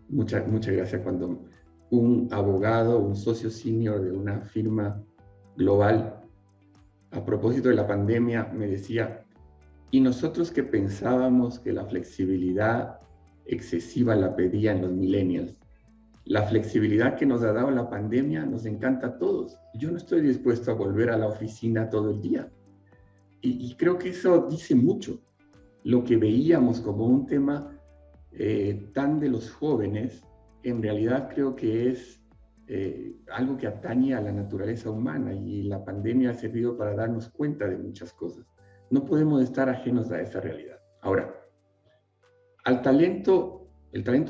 mucha gracia cuando un abogado, un socio senior de una firma global, a propósito de la pandemia, me decía, y nosotros que pensábamos que la flexibilidad excesiva la pedían los millennials, la flexibilidad que nos ha dado la pandemia nos encanta a todos. Yo no estoy dispuesto a volver a la oficina todo el día. Y creo que eso dice mucho. Lo que veíamos como un tema tan de los jóvenes, en realidad creo que es algo que atañe a la naturaleza humana, y la pandemia ha servido para darnos cuenta de muchas cosas. No podemos estar ajenos a esa realidad. Ahora, el talento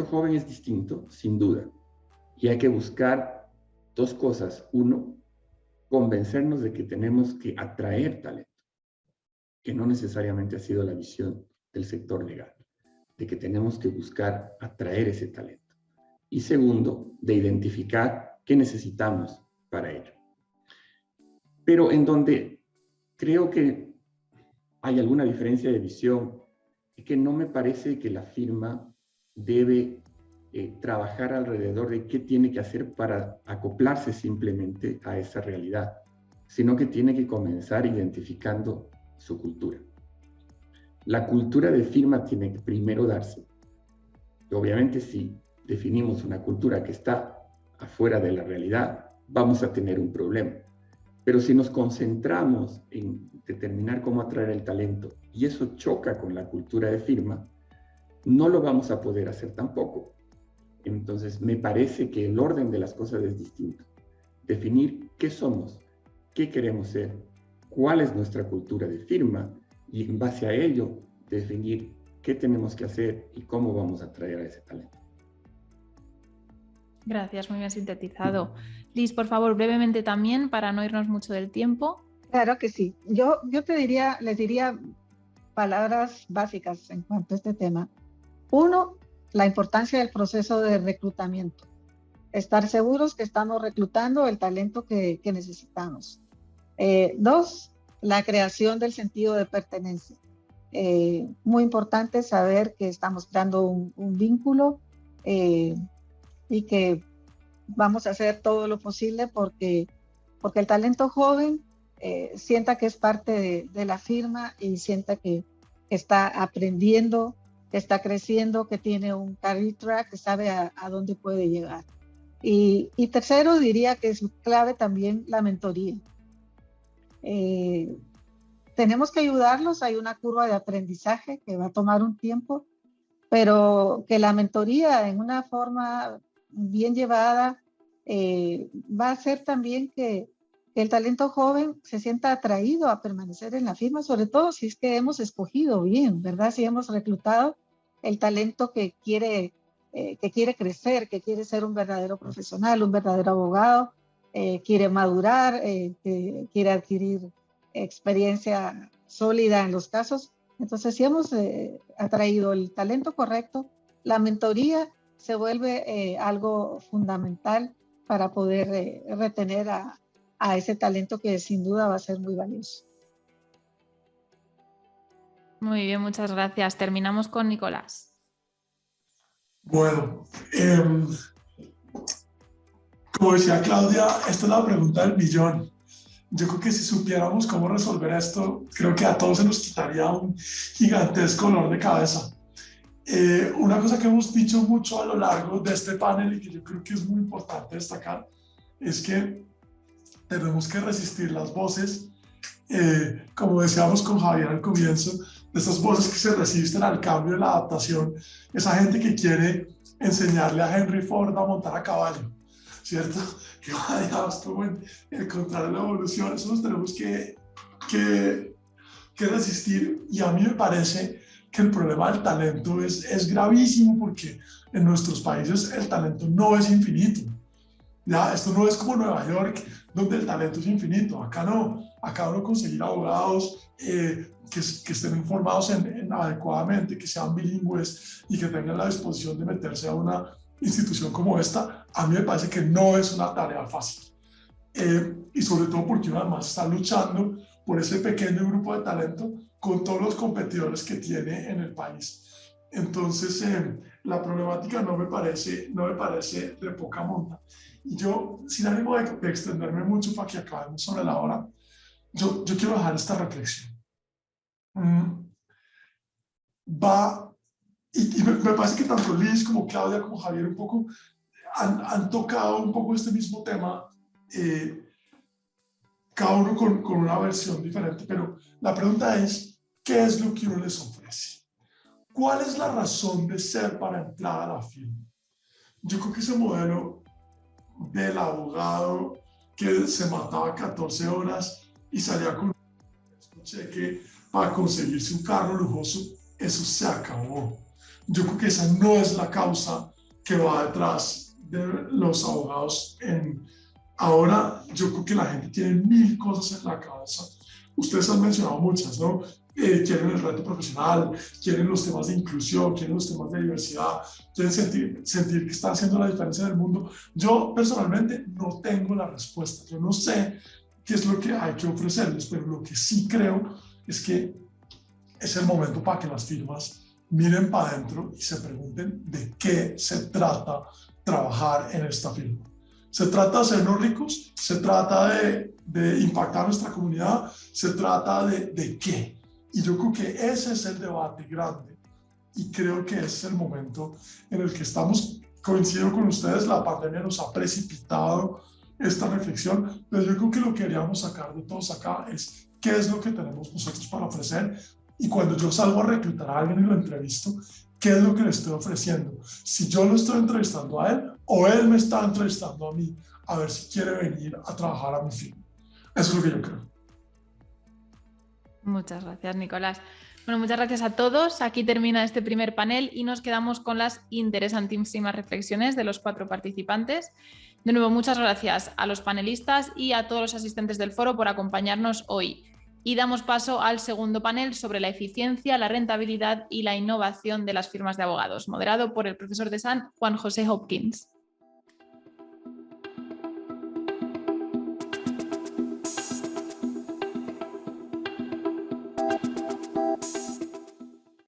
joven es distinto, sin duda, y hay que buscar dos cosas. Uno, convencernos de que tenemos que atraer talento, que no necesariamente ha sido la visión del sector legal, de que tenemos que buscar atraer ese talento. Y segundo, de identificar qué necesitamos para ello. Pero en donde creo que hay alguna diferencia de visión, es que no me parece que la firma debe trabajar alrededor de qué tiene que hacer para acoplarse simplemente a esa realidad, sino que tiene que comenzar identificando su cultura. La cultura de firma tiene que primero darse. Obviamente, si definimos una cultura que está afuera de la realidad, vamos a tener un problema. Pero si nos concentramos en determinar cómo atraer el talento y eso choca con la cultura de firma, no lo vamos a poder hacer tampoco. Entonces, me parece que el orden de las cosas es distinto. Definir qué somos, qué queremos ser, cuál es nuestra cultura de firma, y en base a ello definir qué tenemos que hacer y cómo vamos a atraer a ese talento. Gracias, muy bien sintetizado. Liz, por favor, brevemente también, para no irnos mucho del tiempo. Claro que sí. Yo les diría palabras básicas en cuanto a este tema. Uno, la importancia del proceso de reclutamiento. Estar seguros que estamos reclutando el talento que necesitamos. Dos, la creación del sentido de pertenencia. Muy importante saber que estamos creando un vínculo y que vamos a hacer todo lo posible porque el talento joven sienta que es parte de la firma y sienta que está aprendiendo, que está creciendo, que tiene un career track, que sabe a dónde puede llegar. Y tercero, diría que es clave también la mentoría. Tenemos que ayudarlos, hay una curva de aprendizaje que va a tomar un tiempo, pero que la mentoría en una forma bien llevada va a hacer también que el talento joven se sienta atraído a permanecer en la firma, sobre todo si es que hemos escogido bien, ¿verdad? Si hemos reclutado el talento que quiere crecer, que quiere ser un verdadero profesional, un verdadero abogado, quiere madurar, que quiere adquirir experiencia sólida en los casos. Entonces, si hemos atraído el talento correcto, la mentoría se vuelve algo fundamental para poder retener a ese talento que sin duda va a ser muy valioso. Muy bien, muchas gracias. Terminamos con Nicolás. Bueno, como decía Claudia, esta es la pregunta del millón. Yo creo que si supiéramos cómo resolver esto, creo que a todos se nos quitaría un gigantesco dolor de cabeza. Una cosa que hemos dicho mucho a lo largo de este panel y que yo creo que es muy importante destacar es que tenemos que resistir las voces, como decíamos con Javier al comienzo, de esas voces que se resisten al cambio y la adaptación, esa gente que quiere enseñarle a Henry Ford a montar a caballo, ¿cierto? Que vayamos como en el contrario de la evolución. Eso nos tenemos que resistir, y a mí me parece que el problema del talento es gravísimo, porque en nuestros países el talento no es infinito. Ya, esto no es como Nueva York, donde el talento es infinito. Acá no. Acá uno conseguir abogados que estén informados adecuadamente, que sean bilingües y que tengan la disposición de meterse a una institución como esta, a mí me parece que no es una tarea fácil. Y sobre todo porque uno además está luchando por ese pequeño grupo de talento con todos los competidores que tiene en el país. Entonces, la problemática no me parece de poca monta. Y yo, sin ánimo de extenderme mucho para que acabemos sobre la hora, yo quiero dejar esta reflexión. Y me parece que tanto Liz como Claudia como Javier un poco han tocado un poco este mismo tema, cada uno con una versión diferente, pero la pregunta es, ¿qué es lo que uno les ofrece? ¿Cuál es la razón de ser para entrar a la firma? Yo creo que ese modelo del abogado que se mataba 14 horas y salía con un cheque para conseguirse un carro lujoso, eso se acabó. Yo creo que esa no es la causa que va detrás de los abogados. Ahora yo creo que la gente tiene 1000 cosas en la cabeza. Ustedes han mencionado muchas, ¿no? Quieren el reto profesional, quieren los temas de inclusión, quieren los temas de diversidad, quieren sentir que están haciendo la diferencia en el mundo. Yo personalmente no tengo la respuesta, yo no sé qué es lo que hay que ofrecerles, pero lo que sí creo es que es el momento para que las firmas miren para adentro y se pregunten de qué se trata trabajar en esta firma. ¿Se trata de hacernos ricos? ¿Se trata de impactar nuestra comunidad? ¿Se trata de qué? Y yo creo que ese es el debate grande y creo que es el momento en el que estamos. Coincido con ustedes, la pandemia nos ha precipitado esta reflexión, pero yo creo que lo que queríamos sacar de todos acá es qué es lo que tenemos nosotros para ofrecer, y cuando yo salgo a reclutar a alguien y lo entrevisto, ¿qué es lo que le estoy ofreciendo? Si yo lo estoy entrevistando a él o él me está entrevistando a mí, a ver si quiere venir a trabajar a mi firma. Eso es lo que yo creo. Muchas gracias, Nicolás. Bueno, muchas gracias a todos. Aquí termina este primer panel y nos quedamos con las interesantísimas reflexiones de los 4 participantes. De nuevo, muchas gracias a los panelistas y a todos los asistentes del foro por acompañarnos hoy. Y damos paso al segundo panel sobre la eficiencia, la rentabilidad y la innovación de las firmas de abogados, moderado por el profesor de SAN, Juan José Hopkins.